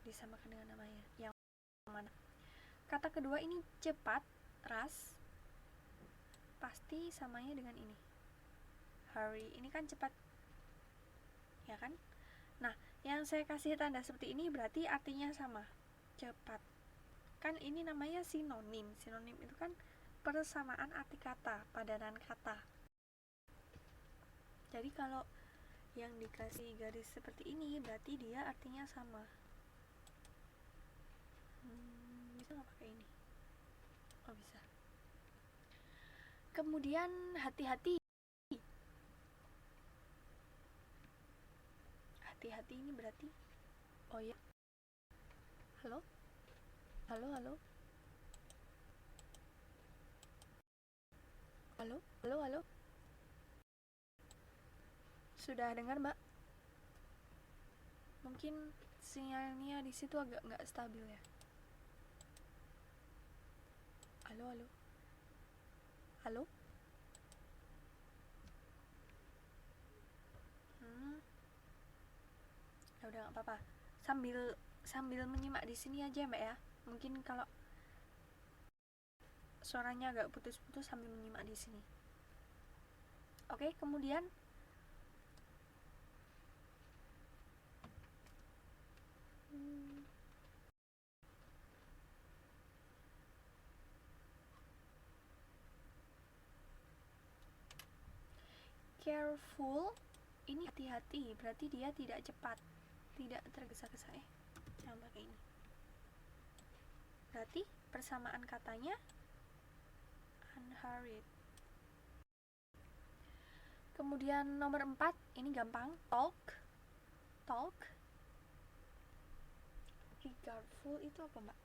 disamakan dengan namanya. Yang mana? Kata kedua ini cepat, ras. Pasti samanya dengan ini. Hurry. Ini kan cepat. Ya kan? Nah, yang saya kasih tanda seperti ini berarti artinya sama. Cepat. Kan ini namanya sinonim. Sinonim itu kan persamaan arti kata, padanan kata. Jadi kalau yang dikasih garis seperti ini berarti dia artinya sama. Bisa nggak pakai ini? Oh, bisa. Kemudian hati-hati. Hati-hati ini berarti, oh ya, halo, halo, halo, halo, halo, halo. Sudah dengar, Mbak? Mungkin sinyalnya di situ agak nggak stabil ya. Halo, halo, halo. Ya udah nggak apa-apa. Sambil menyimak di sini aja, Mbak ya. Mungkin kalau suaranya agak putus-putus sambil menyimak di sini. Oke, kemudian careful ini hati-hati, berarti dia tidak cepat, tidak tergesa-gesa. Jangan pakai ini. Berarti persamaan katanya unhurried. Kemudian nomor 4, ini gampang, talk, regardless. Regardful itu apa, Mbak?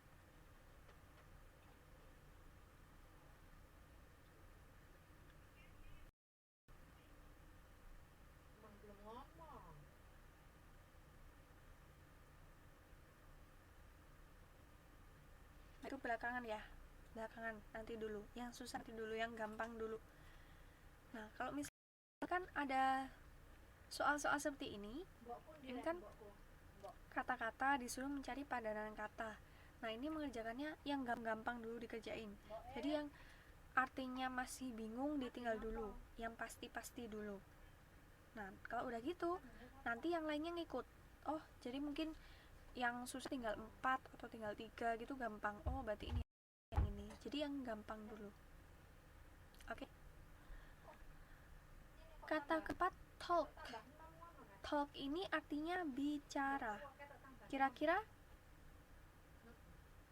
Belum ngomong. Itu belakangan ya, belakangan, nanti dulu. Yang susah nanti dulu, yang gampang dulu. Nah, kalau misalkan ada soal-soal seperti ini kan kata-kata disuruh mencari padanan kata. Nah, ini mengerjakannya yang gampang dulu dikerjain. Jadi yang artinya masih bingung ditinggal dulu, yang pasti-pasti dulu. Nah, kalau udah gitu, nanti yang lainnya ngikut. Oh, jadi mungkin yang susah tinggal 4 atau tinggal 3 gitu gampang. Oh, berarti ini yang ini. Jadi yang gampang dulu. Oke. Kata keempat, talk. Talk ini artinya bicara. Kira-kira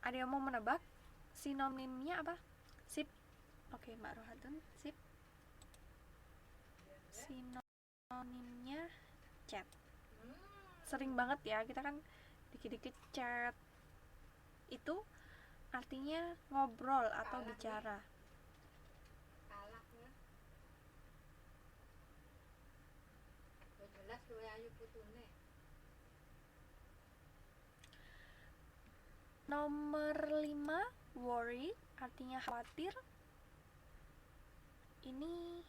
ada yang mau menebak sinonimnya apa? Sip. Oke, Mbak Rohatun, sip. Sinonimnya chat. Sering banget ya, kita kan dikit-dikit chat. Itu artinya ngobrol atau bicara. Jelas tuh ayu putune. Nomor 5, worry artinya khawatir. Ini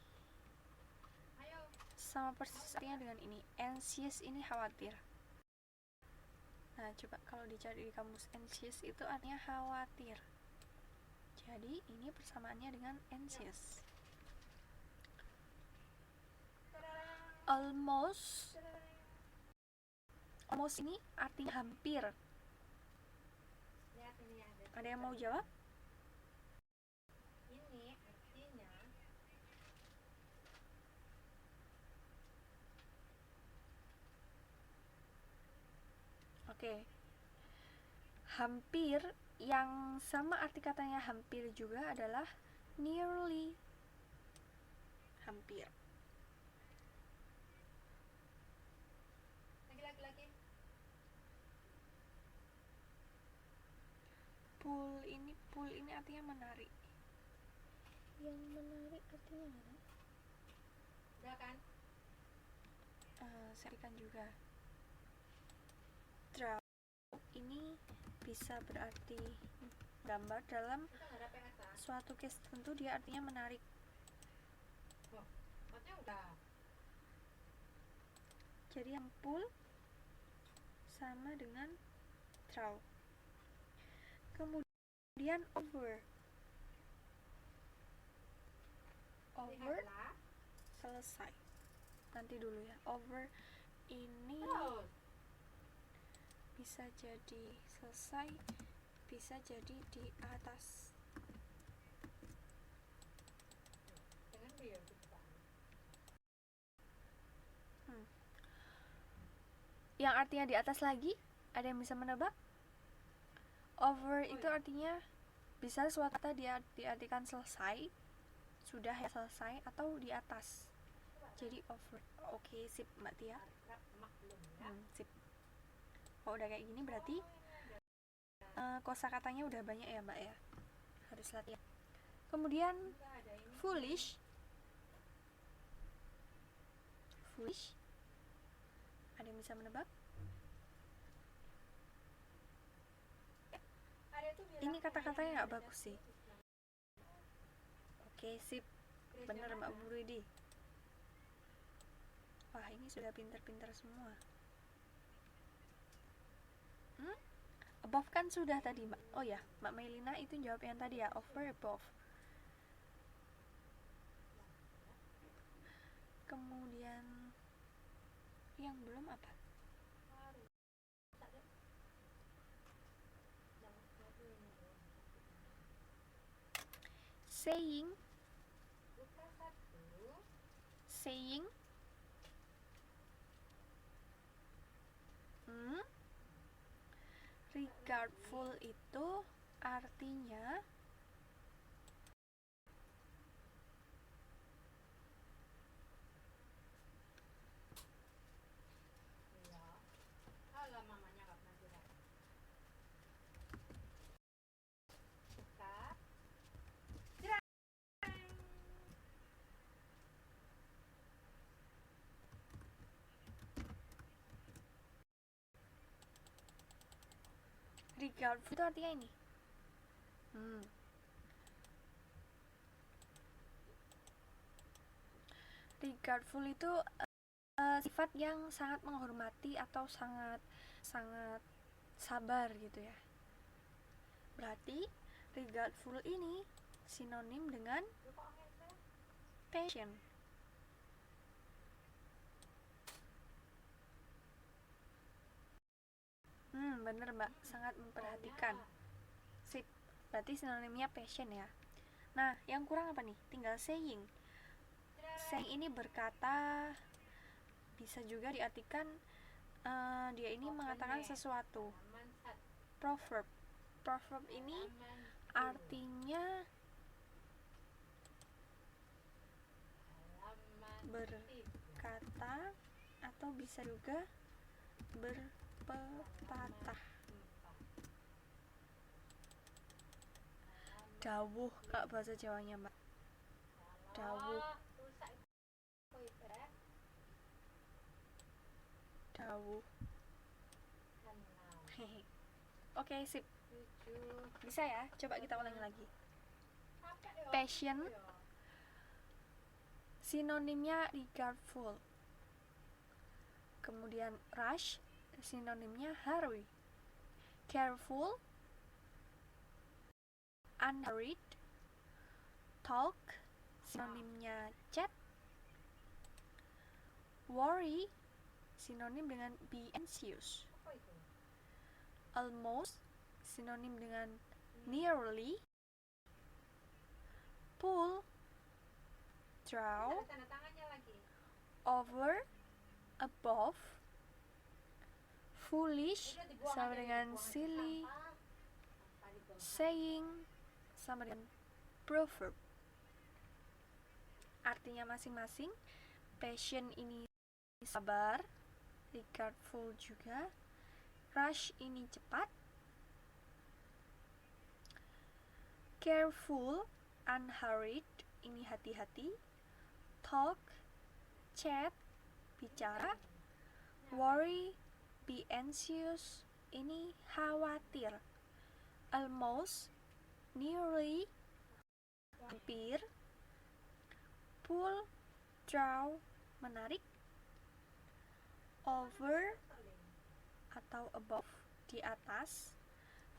sama persis artinya dengan ini. Anxious ini khawatir. Nah, coba kalau dicari di kamus, anxious itu artinya khawatir. Jadi ini persamaannya dengan anxious. Almost ini artinya hampir. Ada yang mau jawab? Ini artinya Oke. Hampir yang sama arti katanya hampir juga adalah nearly. Hampir. lagi. Pull ini artinya menarik. Yang menarik artinya mana? Udah kan? Serikan juga. Draw ini bisa berarti gambar dalam suatu case tertentu, dia artinya menarik. Jadi yang pull sama dengan draw. Kemudian over selesai. Nanti dulu ya. Over ini bisa jadi selesai, bisa jadi di atas. Yang artinya di atas lagi, ada yang bisa menebak? Over itu artinya bisa suatu kata dia diartikan selesai, sudah ya selesai, atau di atas. Jadi over. Oke, sip Mbak Tia. Sip. Kalau udah kayak gini berarti kosakatanya udah banyak ya Mbak ya. Harus latihan. Kemudian foolish. Ada yang bisa menebak? Ini kata-katanya nggak bagus sih. Oke, sip. Bener Mbak Buridi. Wah, ini sudah pintar-pintar semua. Above kan sudah tadi Mbak. Oh ya, Mbak Melina itu jawab yang tadi ya, over above. Kemudian yang belum apa? Saying regardful itu artinya Regardful itu artinya ini. Regardful itu sifat yang sangat menghormati atau sangat sabar gitu ya. Berarti regardful ini sinonim dengan patient. Bener mbak, sangat memperhatikan. Sip, berarti sinonimnya patient ya. Nah, yang kurang apa nih? Tinggal saying. Saying ini berkata, bisa juga diartikan dia ini mengatakan sesuatu. Proverb. Proverb ini artinya berkata atau bisa juga berpepatah. Dawuh kalau bahasa Jawanya mbak. Dawuh. Dawuh. Oke, sip. Bisa ya? Coba kita ulangi lagi. Passion sinonimnya regardful. Kemudian rush sinonimnya hurry. Careful, unhurried. Talk sinonimnya chat. Worry sinonim dengan be anxious. Almost sinonim dengan nearly. Pull, draw, over, above. Foolish sama dengan silly. Saying sama dengan proverb. Artinya masing-masing. Passion ini sabar, regardful juga. Rush ini cepat. Careful, unhurried ini hati-hati. Talk, chat, bicara. Worry, be anxious ini khawatir. Almost, nearly, hampir. Pull, draw, menarik. Over atau above, di atas.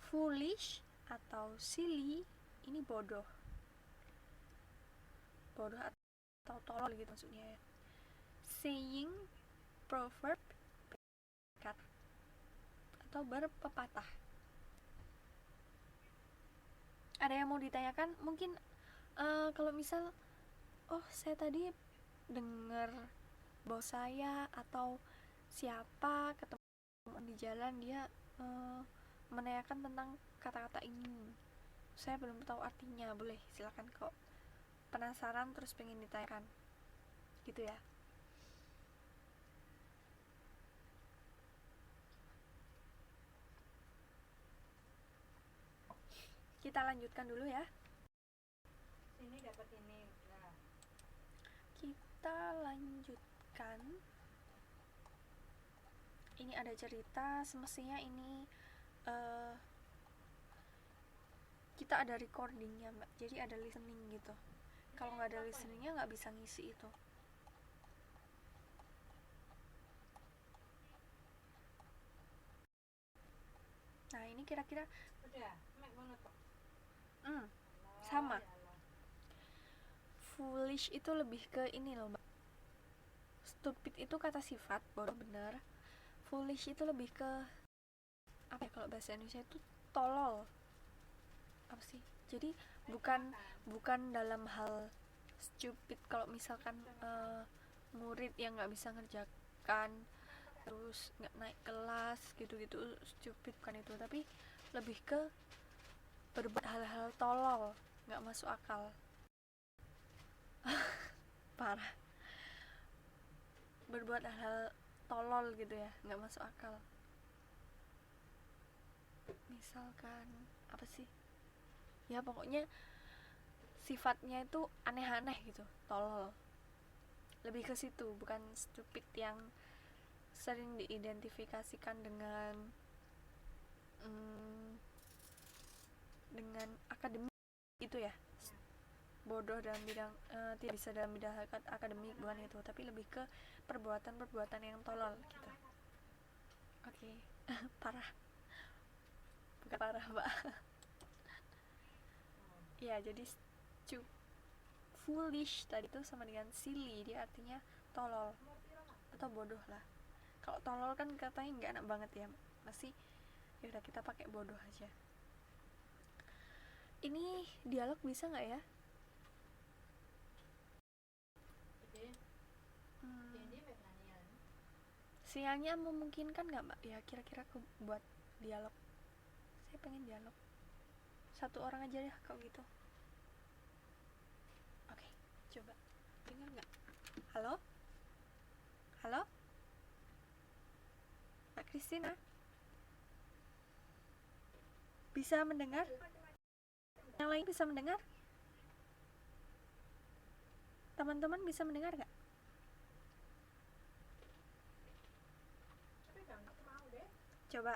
Foolish atau silly ini bodoh. Bodoh atau tolol gitu maksudnya ya. Saying, proverb, kata atau berpepatah. Ada yang mau ditanyakan? Mungkin kalau misal saya tadi dengar bos saya atau siapa ketemu di jalan, dia menanyakan tentang kata-kata ini, saya belum tahu artinya. Boleh, silakan kok. Penasaran terus pengen ditanyakan gitu ya. Kita lanjutkan dulu ya. Sini dapat ini udah. Kita lanjutkan. Ini ada cerita, semestinya ini kita ada recordingnya mbak, jadi ada listening gitu. Kalau nggak ada listeningnya nggak bisa ngisi itu. Nah ini kira-kira Udah, mek monotok. sama. Foolish itu lebih ke ini loh mbak. Stupid itu kata sifat, bodoh bener. Foolish itu lebih ke apa ya, kalau bahasa Indonesia itu tolol. Apa sih? Jadi bukan dalam hal stupid. Kalau misalkan murid yang nggak bisa ngerjakan, terus nggak naik kelas gitu-gitu, stupid bukan itu. Tapi lebih ke berbuat hal-hal tolol, nggak masuk akal. Parah. Berbuat hal-hal tolol gitu ya, nggak masuk akal. Misalkan apa sih? Ya pokoknya sifatnya itu aneh-aneh gitu, tolol. Lebih ke situ, bukan stupid yang sering diidentifikasikan dengan itu ya, bodoh dalam bidang tidak bisa dalam bidang akademik, bukan itu, tapi lebih ke perbuatan yang tolol gitu. Oke. Parah, bukan parah mbak. Ya jadi foolish tadi tuh sama dengan silly, dia artinya tolol atau bodoh lah. Kalau tolol kan katanya nggak enak banget ya, masih ya udah kita pakai bodoh aja. Ini dialog bisa nggak ya? Sinyalnya memungkinkan nggak mbak? Ya kira-kira aku buat dialog. Saya pengen dialog. Satu orang aja deh kalau gitu. Oke, coba. Dengar nggak? Halo? Halo? Mbak Christina? Bisa mendengar? Yang lain bisa mendengar? Teman-teman bisa mendengar nggak? Coba.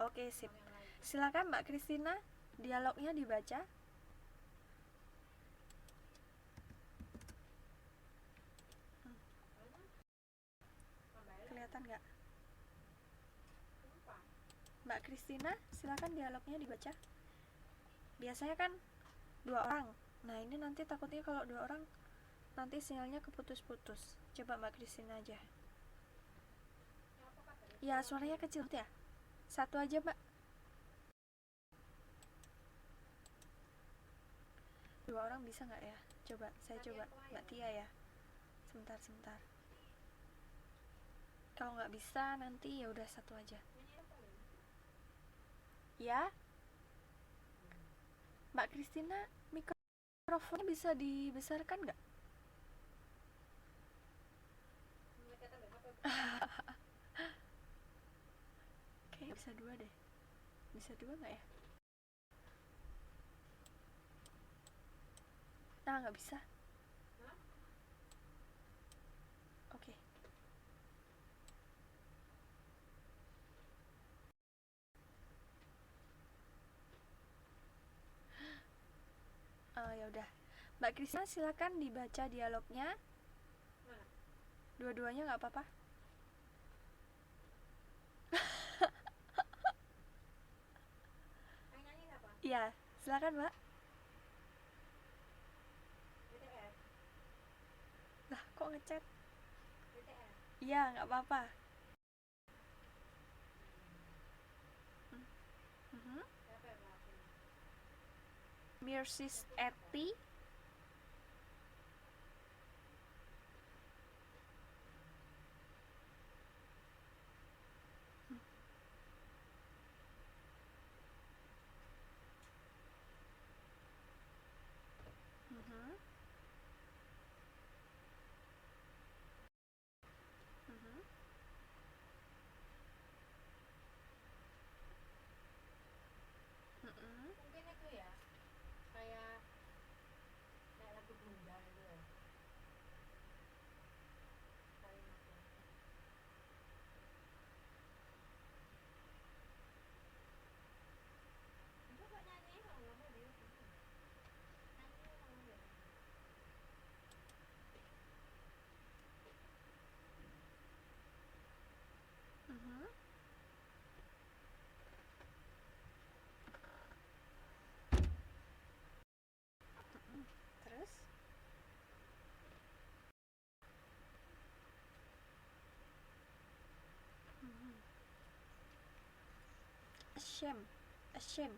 Oke, sip. Silakan Mbak Christina, dialognya dibaca. Kelihatan nggak? Mbak Christina, silakan dialognya dibaca. Biasanya kan 2 orang. Nah ini nanti takutnya kalau 2 orang nanti sinyalnya keputus-putus. Coba Mbak Christina aja. Ya suaranya kecil ya. Satu aja Mbak. 2 orang bisa nggak ya? Coba, saya coba. Mbak Tia ya. Sebentar. Kalau nggak bisa nanti ya udah satu aja. Ya. Mbak Christina, mikrofonnya bisa dibesarkan nggak? Kayaknya bisa 2 deh. Bisa 2 nggak ya? Nah nggak bisa. Oke. Ya udah. Mbak Krisna silakan dibaca dialognya. Dua-duanya nggak apa-apa. Iya, silakan Mbak. Lah, kok ngechat? Iya, nggak apa-apa. Mirsis Eti. Mungkin itu ya, kayak lagu Bunda itu ya. Kalimatnya. Coba nyanyi kalau mau dia. Nyanyi kalau dia. Terus? Asham.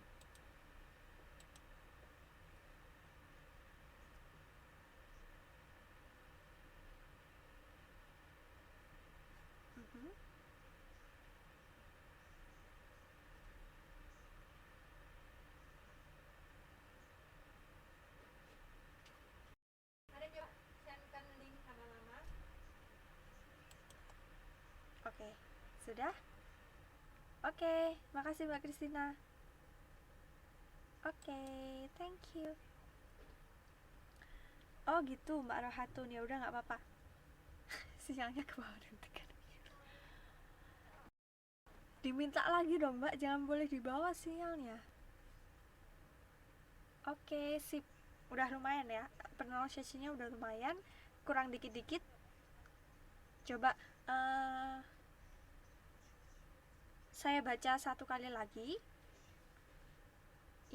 Ada coba sendkan link sama mama. Oke, sudah? Oke, makasih Mbak Christina. Oke, thank you. Oh gitu Mbak Rohatun, ya udah nggak apa-apa. Sinyalnya ke bawah dan tekan. Diminta lagi dong Mbak, jangan boleh di bawah sinyalnya. Oke, sip. Udah lumayan ya. Pronunciation-nya udah lumayan. Kurang dikit-dikit. Coba saya baca satu kali lagi.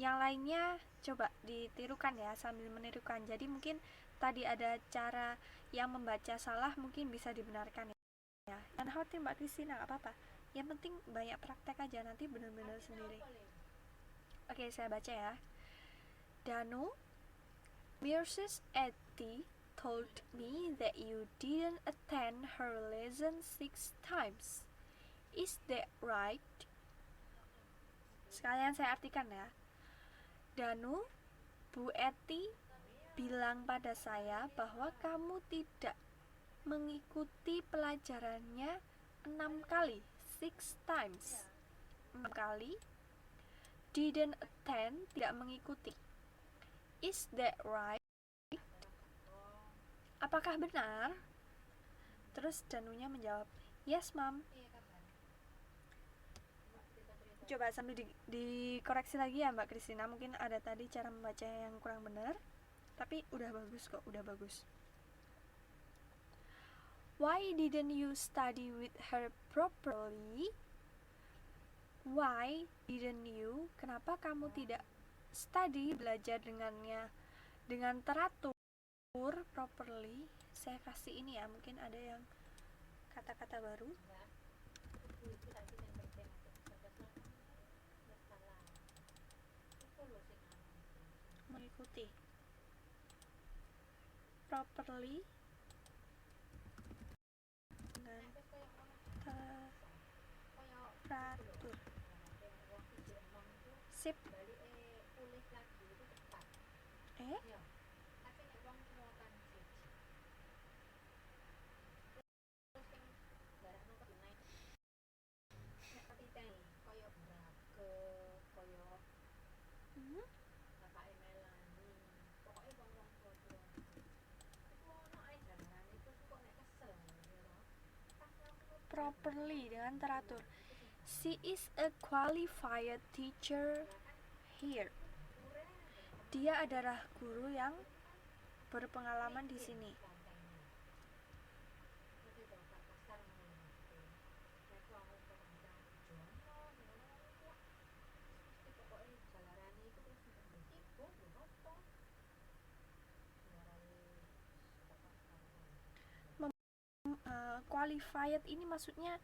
Yang lainnya coba ditirukan ya, sambil menirukan. Jadi mungkin tadi ada cara yang membaca salah, mungkin bisa dibenarkan ya. Jangan khawatir Mbak Kristina, nggak apa-apa. Yang penting banyak praktek aja, nanti benar-benar sendiri. Oke, saya baca ya. Danu, Mrs. Etty told me that you didn't attend her lesson 6 times. Is that right? Sekalian saya artikan ya. Danu, Bu Etty bilang pada saya bahwa kamu tidak mengikuti pelajarannya 6 kali, 6 times. 6 kali. Didn't attend, tidak mengikuti. Is that right? Apakah benar? Terus Danunya menjawab, yes, ma'am. Coba sambil dikoreksi lagi ya Mbak Kristina. Mungkin ada tadi cara membaca yang kurang benar, tapi udah bagus kok, udah bagus. Why didn't you study with her properly? Why didn't you? Kenapa kamu tidak study, belajar dengannya dengan teratur, properly? Saya kasih ini ya, mungkin ada yang kata-kata baru. Mengikuti properly dengan teratur. Sip. Properly dengan teratur. She is a qualified teacher here. Dia adalah guru yang berpengalaman di sini. Qualified ini maksudnya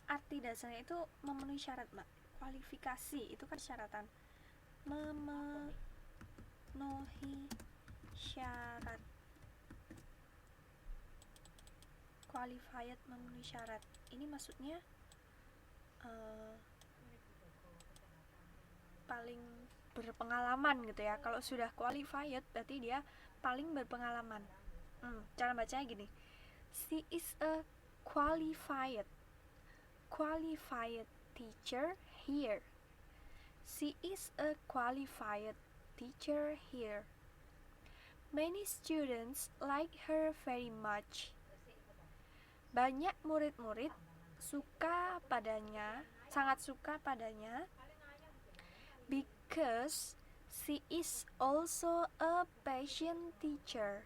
arti dasarnya itu memenuhi syarat, Mbak. Kualifikasi itu kan syaratan. Memenuhi syarat. Qualified, memenuhi syarat. Ini maksudnya paling berpengalaman gitu ya. Kalau sudah qualified berarti dia paling berpengalaman. Cara bacanya gini. She is a qualified teacher here. She is a qualified teacher here. Many students like her very much. Banyak murid-murid suka padanya, sangat suka padanya. Because she is also a patient teacher.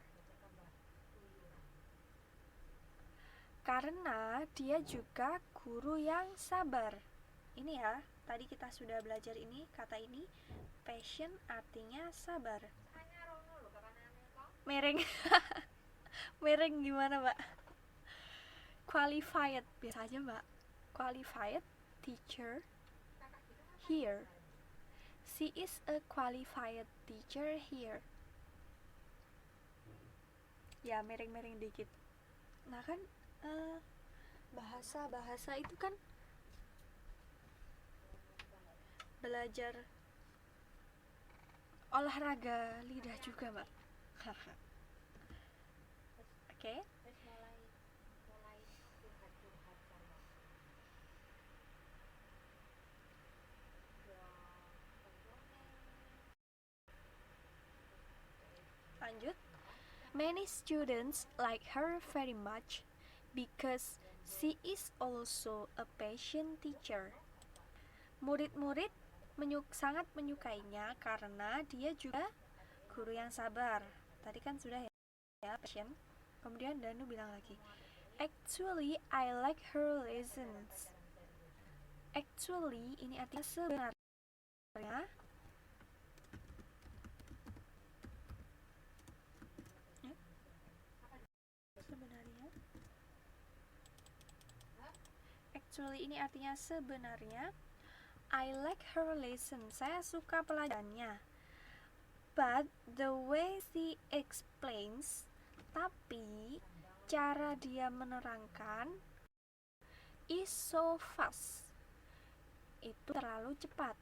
Karena dia juga guru yang sabar. Ini ya, tadi kita sudah belajar ini, kata ini patient artinya sabar. Mereng. Mereng gimana, Mbak? Qualified, biasa aja, Mbak. Qualified teacher here. She is a qualified teacher here. Ya, mereng-mereng dikit. Nah kan bahasa itu kan belajar olahraga lidah juga, Mbak. Oke. Lanjut. Many students like her very much because she is also a patient teacher. Murid-murid sangat menyukainya karena dia juga guru yang sabar. Tadi kan sudah ya, patient. Kemudian Danu bilang lagi, actually I like her lessons. Actually ini artinya sebenarnya. Actually ini artinya sebenarnya. I like her lesson. Saya suka pelajarannya. But the way she explains, tapi cara dia menerangkan, is so fast. Itu terlalu cepat.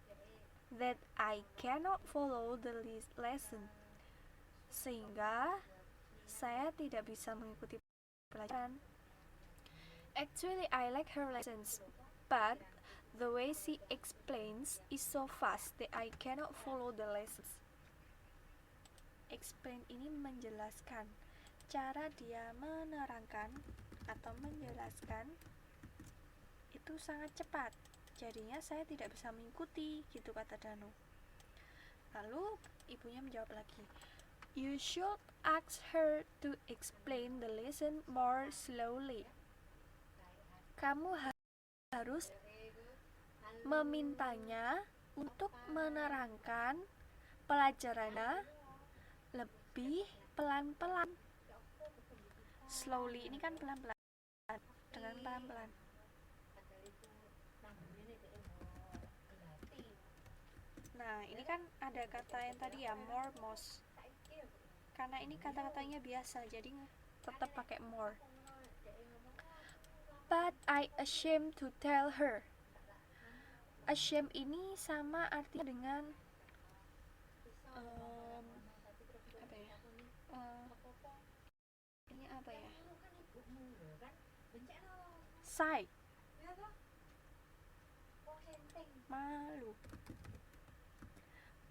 That I cannot follow the lesson. Sehingga saya tidak bisa mengikuti pelajaran. Actually, I like her lessons, but the way she explains is so fast that I cannot follow the lessons. Explain ini menjelaskan. Cara dia menerangkan atau menjelaskan itu sangat cepat. Jadinya saya tidak bisa mengikuti, gitu kata Danu. Lalu ibunya menjawab lagi, you should ask her to explain the lesson more slowly. Kamu harus memintanya untuk menerangkan pelajarannya lebih pelan-pelan. Slowly ini kan pelan-pelan, dengan pelan-pelan. Nah, ini kan ada kata yang tadi ya, more, most. Karena ini kata-katanya biasa, jadi tetap pakai more. But I ashamed to tell her. Ashamed ini sama artinya dengan apa ya? Ini apa ya? Shy. Malu.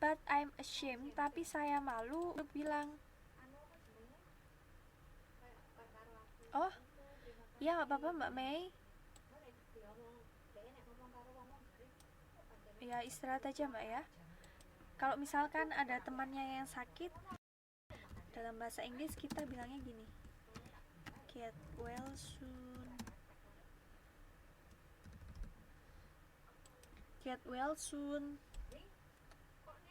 But I'm ashamed, tapi saya malu untuk bilang. Oh, ya gak apa-apa Mbak Mei. Ya istirahat aja Mbak ya. Kalau misalkan ada temannya yang sakit, dalam bahasa Inggris kita bilangnya gini, get well soon. Get well soon.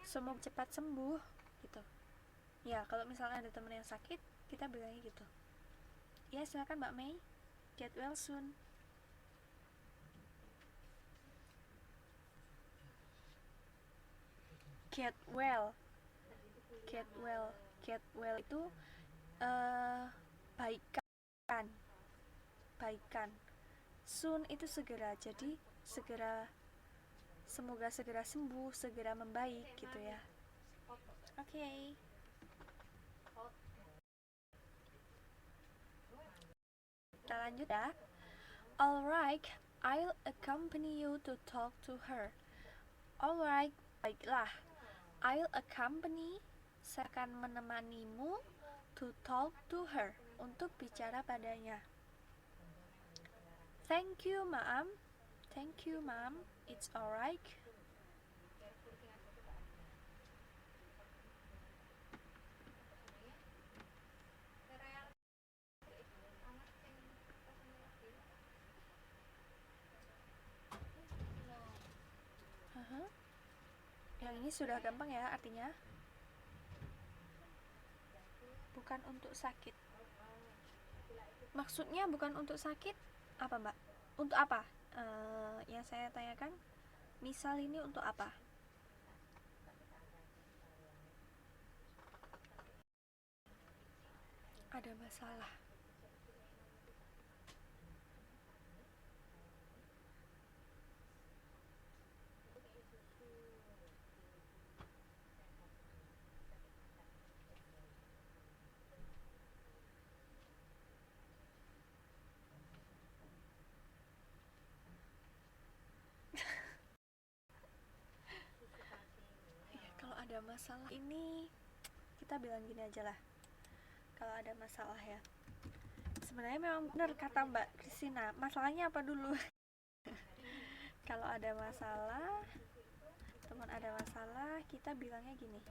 Semoga cepat sembuh gitu. Ya kalau misalkan ada teman yang sakit, kita bilangnya gitu. Ya silakan Mbak Mei. Get well soon. Get well. Get well. Get well itu baikan. Baikan. Soon itu segera. Jadi segera, semoga segera sembuh, segera membaik gitu ya. Oke. Kita lanjut ya. Alright, I'll accompany you to talk to her. Alright, baiklah. I'll accompany, saya akan menemanimu, to talk to her, untuk bicara padanya. Thank you, Ma'am. Thank you, Ma'am. It's alright. Yang ini sudah gampang ya artinya. Bukan untuk sakit. Maksudnya bukan untuk sakit apa Mbak? Untuk apa? Yang saya tanyakan, misal ini untuk apa? Ada masalah. Ada masalah ini, kita bilang gini aja lah. Kalau ada masalah ya, sebenarnya memang benar kata Mbak Kristina, masalahnya apa dulu? Kalau ada masalah, teman ada masalah, kita bilangnya gini,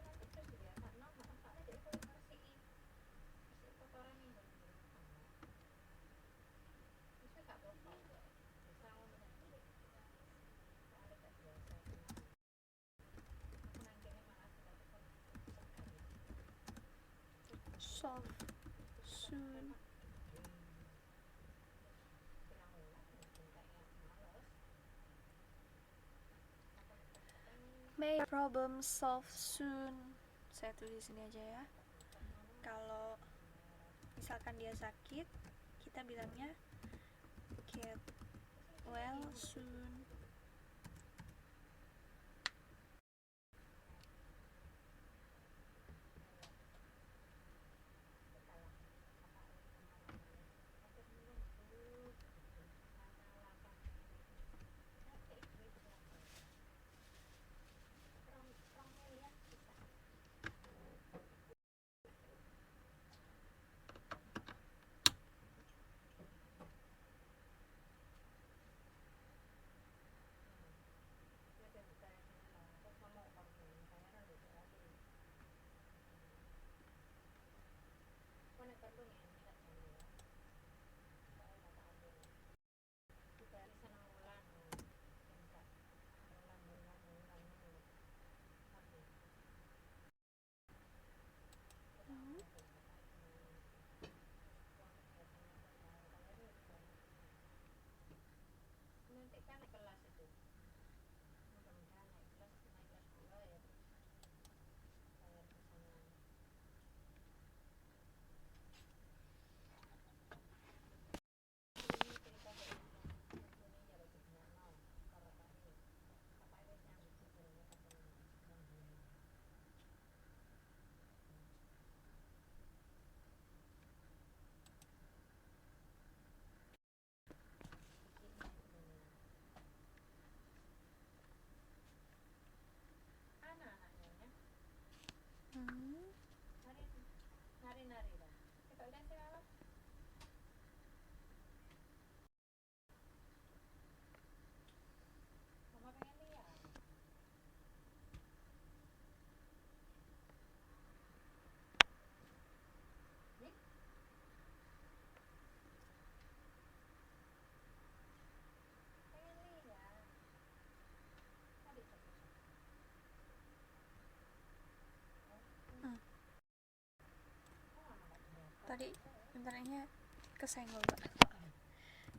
solve soon. May problem solve soon. Saya tulis di sini aja ya. Kalau misalkan dia sakit, kita bilangnya get well soon. Tadi internetnya kesenggol, Pak.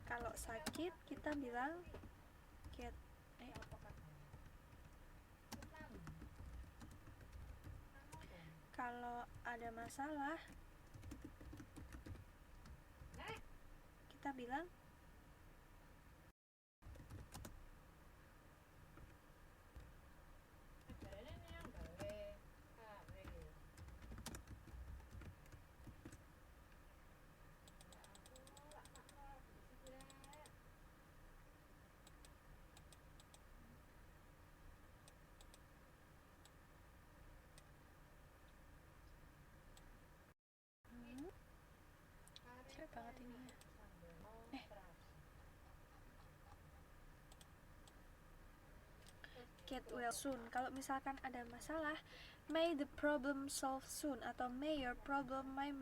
Kalau sakit kita bilang get kalau ada masalah kita bilang jelek banget ini ya. Get well soon. Kalau misalkan ada masalah, may the problem solve soon atau may your problem, my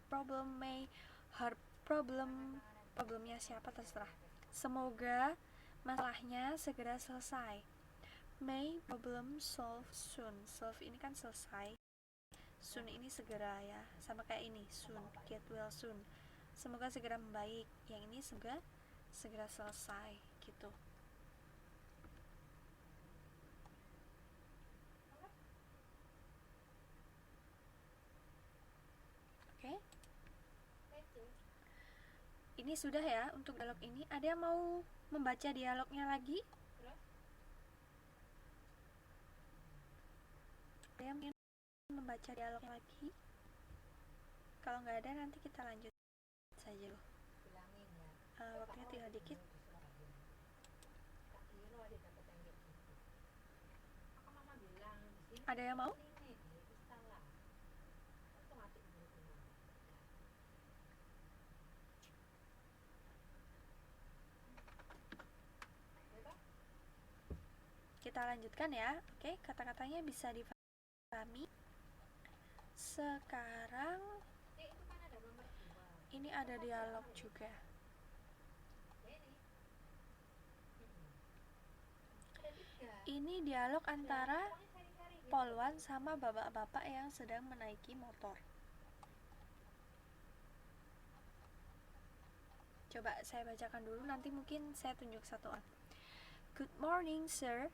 problem, may her problem, problemnya siapa terserah. Semoga masalahnya segera selesai. May problem solve soon. Solve ini kan selesai. Soon ini segera ya, sama kayak ini soon, get well soon. Semoga segera membaik. Yang ini semoga segera selesai gitu. Oke. Ini sudah ya untuk dialog ini. Ada yang mau membaca dialognya lagi? Ada yang ingin membaca dialognya lagi? Kalau nggak ada nanti kita lanjut saja loh. Waktunya tinggal dikit. Ada yang mau? Kita lanjutkan ya. Oke, kata-katanya bisa dipahami. Sekarang ini ada dialog juga. Ini dialog antara Polwan sama bapak-bapak yang sedang menaiki motor. Coba saya bacakan dulu, nanti mungkin saya tunjuk satu orang. Good morning, sir.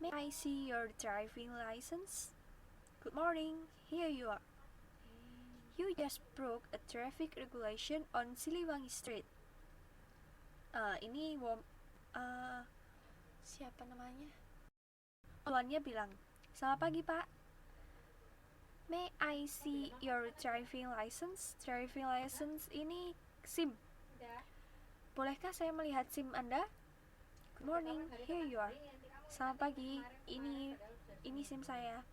May I see your driving license? Good morning, here you are. You just broke a traffic regulation on Siliwangi Street. Ini siapa namanya? Tuannya bilang, selamat pagi pak. May I see your driving license? Driving license ini SIM. Bolehkah saya melihat SIM Anda? Good morning, here you are. Selamat pagi, ini SIM saya.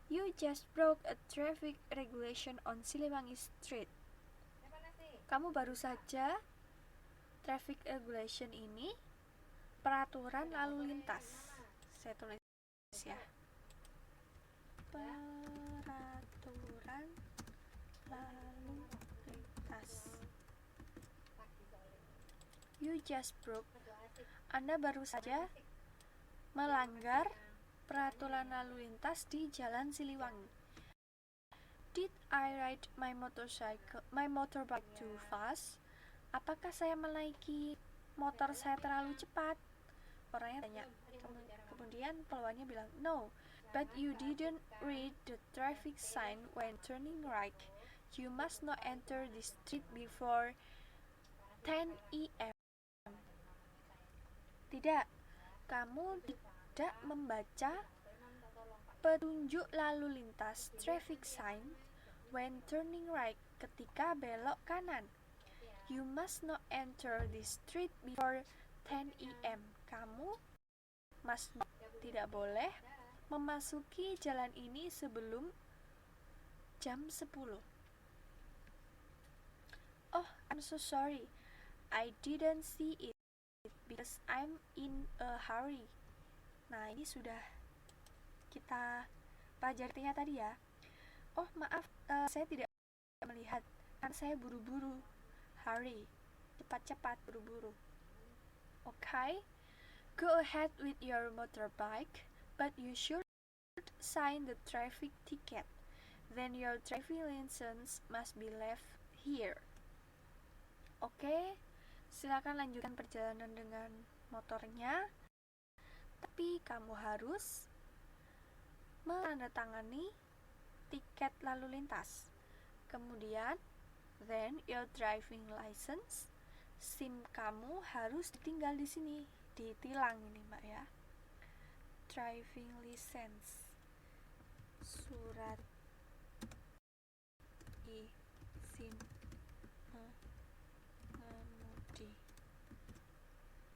You just broke a traffic regulation on Siliwangi Street. Kamu baru saja traffic regulation ini peraturan lalu lintas. Saya tulis ya. Peraturan lalu lintas. You just broke. Anda baru saja melanggar peraturan lalu lintas di Jalan Siliwangi. Did I ride my motorbike too fast? Apakah saya menaiki motor saya terlalu cepat? Orangnya tanya. Kemudian peluannya bilang, no, but you didn't read the traffic sign when turning right. You must not enter the street before 10 a.m. Tidak, kamu tidak membaca petunjuk lalu lintas traffic sign when turning right ketika belok kanan. You must not enter the street before 10 a.m. Kamu must not, tidak boleh memasuki jalan ini sebelum jam 10. Oh, I'm so sorry. I didn't see it because I'm in a hurry. Nah, ini sudah kita pelajari tadi ya. Oh, maaf, saya tidak melihat karena saya buru-buru. Hurry, cepat-cepat, buru-buru. Okay, go ahead with your motorbike, but you should sign the traffic ticket. Then your driving license must be left here. Oke, silakan lanjutkan perjalanan dengan motornya, tapi kamu harus menandatangani tiket lalu lintas. Kemudian, then your driving license, SIM kamu harus ditinggal di sini, ditilang ini mbak ya. Driving license, surat SIM mengemudi.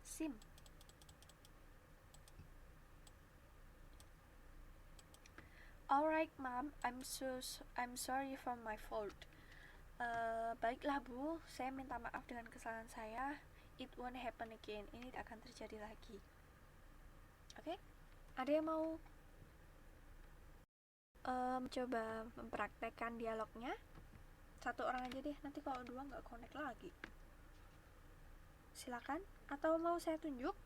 SIM. Alright, ma'am, I'm sorry for my fault. Baiklah bu, saya minta maaf dengan kesalahan saya. It won't happen again. Ini tidak akan terjadi lagi. Oke? Ada yang mau coba mempraktekkan dialognya? Satu orang aja deh, nanti kalau dua nggak connect lagi. Silakan, atau mau saya tunjuk?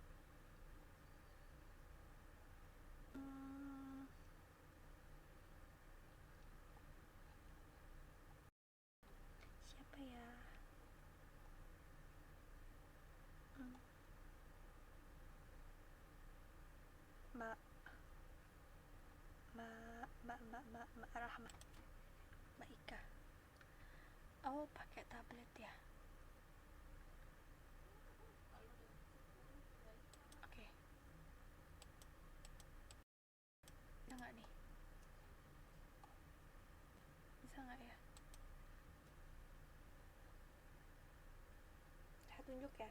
Siapa ya? Mbak Rahma, Mbak Ika. Oh, pakai tablet ya. Oke. Bisa nggak nih? Bisa nggak ya? Saya tunjuk ya.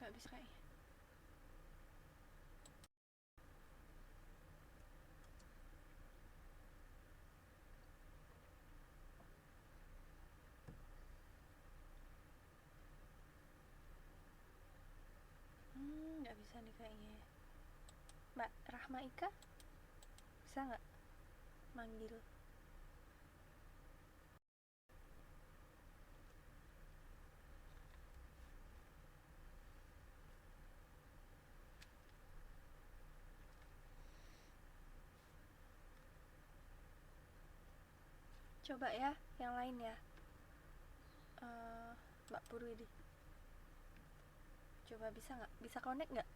Nggak bisa kayaknya. Nggak bisa nih kayaknya. Mbak Rahma Ika, bisa nggak manggil? Coba ya, yang lain ya. Mbak Purwidi, coba bisa nggak? Bisa connect nggak?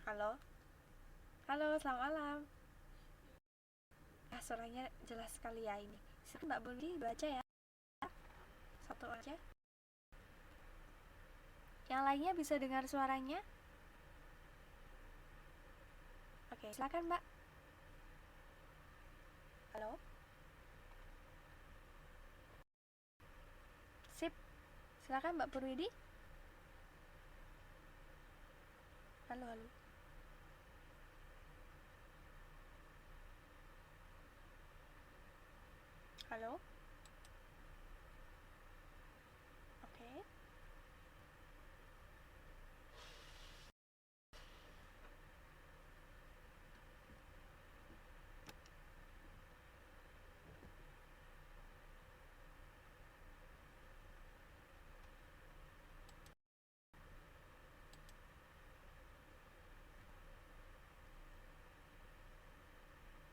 Halo? Halo, selamat malam. Suaranya jelas sekali ya ini. Mbak Purwidi baca ya. Satu aja. Yang lainnya bisa dengar suaranya? Oke, silakan Mbak. Halo? Sip. Silakan Mbak Purwidi. Halo, halo. Halo? Oke.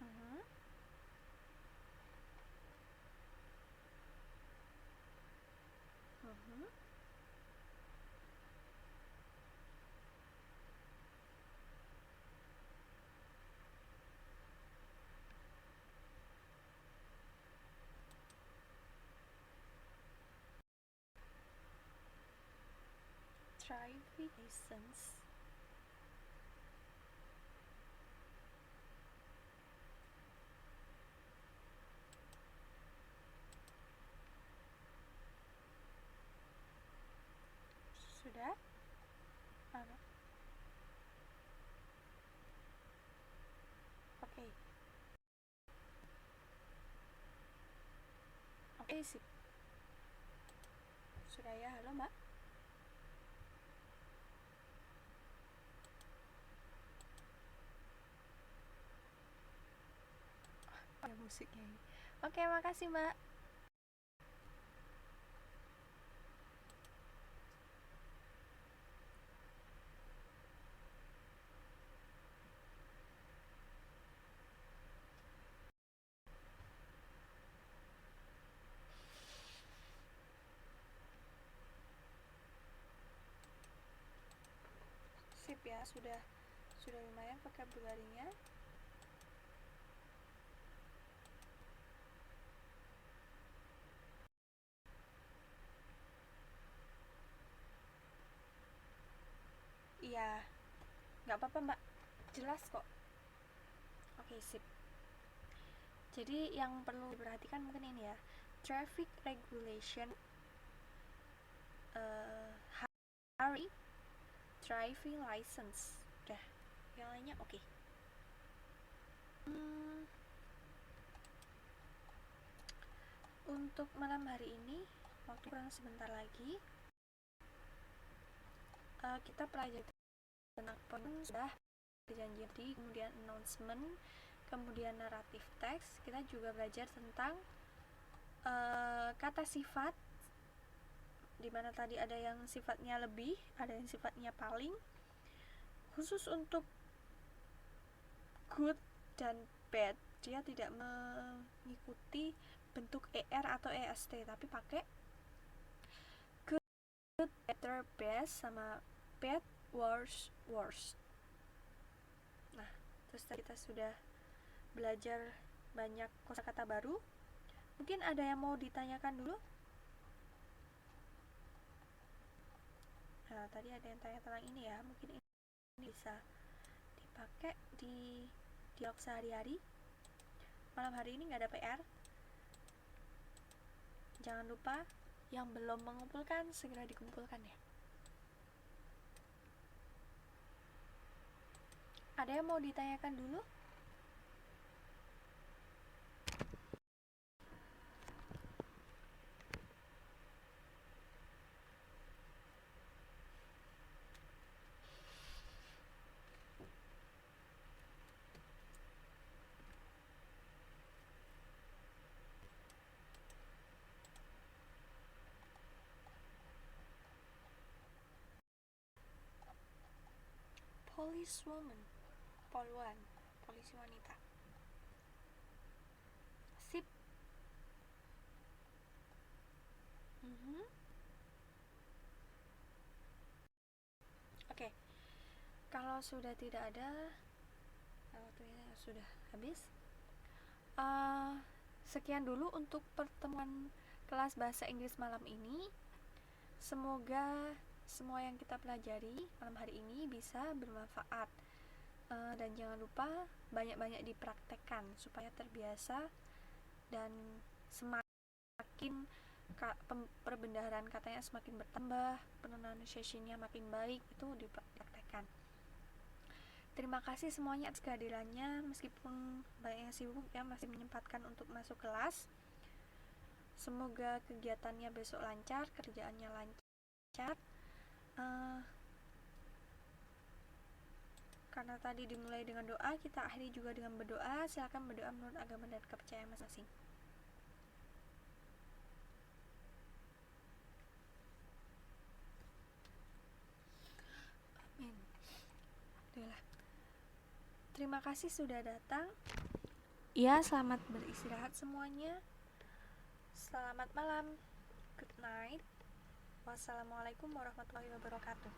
Mhm. Mhm. Driving license. Sudah? Oke. Oke, sip. Sudah ya, halo Mbak. Ada musiknya ini. Oke, makasih Mbak. Sip ya, sudah lumayan vocabulary-nya. Iya, nggak apa-apa Mbak, jelas kok. Oke, sip. Jadi yang perlu diperhatikan mungkin ini ya, traffic regulation, hari, driving license. Udah, yang lainnya oke. Untuk malam hari ini, waktu kurang sebentar lagi, kita pelajari tentang sudah berjanji, kemudian announcement, kemudian naratif teks. Kita juga belajar tentang kata sifat, dimana tadi ada yang sifatnya lebih, ada yang sifatnya paling. Khusus untuk good dan bad, dia tidak mengikuti bentuk er atau est, tapi pakai good, better, best, sama bad, worse, worst. Nah, terus kita sudah belajar banyak kosakata baru. Mungkin ada yang mau ditanyakan dulu? Nah, tadi ada yang tanya tentang ini ya, mungkin ini bisa dipakai di dialog sehari-hari. Malam hari ini nggak ada PR. Jangan lupa yang belum mengumpulkan segera dikumpulkan ya. Ada yang mau ditanyakan dulu? Policewoman, polwan, polisi wanita. Oke, kalau sudah tidak ada, waktunya sudah habis. Sekian dulu untuk pertemuan kelas bahasa Inggris malam ini. Semoga semua yang kita pelajari malam hari ini bisa bermanfaat. Dan jangan lupa banyak-banyak dipraktekkan supaya terbiasa dan semakin perbendaharaan katanya semakin bertambah, pronunciation-nya makin baik, itu dipraktekkan. Terima kasih semuanya atas kehadirannya, meskipun banyak yang sibuk ya, masih menyempatkan untuk masuk kelas. Semoga kegiatannya besok lancar, kerjaannya lancar. Karena tadi dimulai dengan doa, kita akhiri juga dengan berdoa. Silakan berdoa menurut agama dan kepercayaan masing-masing. Amin. Alhamdulillah. Terima kasih sudah datang. Ya, selamat beristirahat semuanya. Selamat malam. Good night. Wassalamualaikum warahmatullahi wabarakatuh.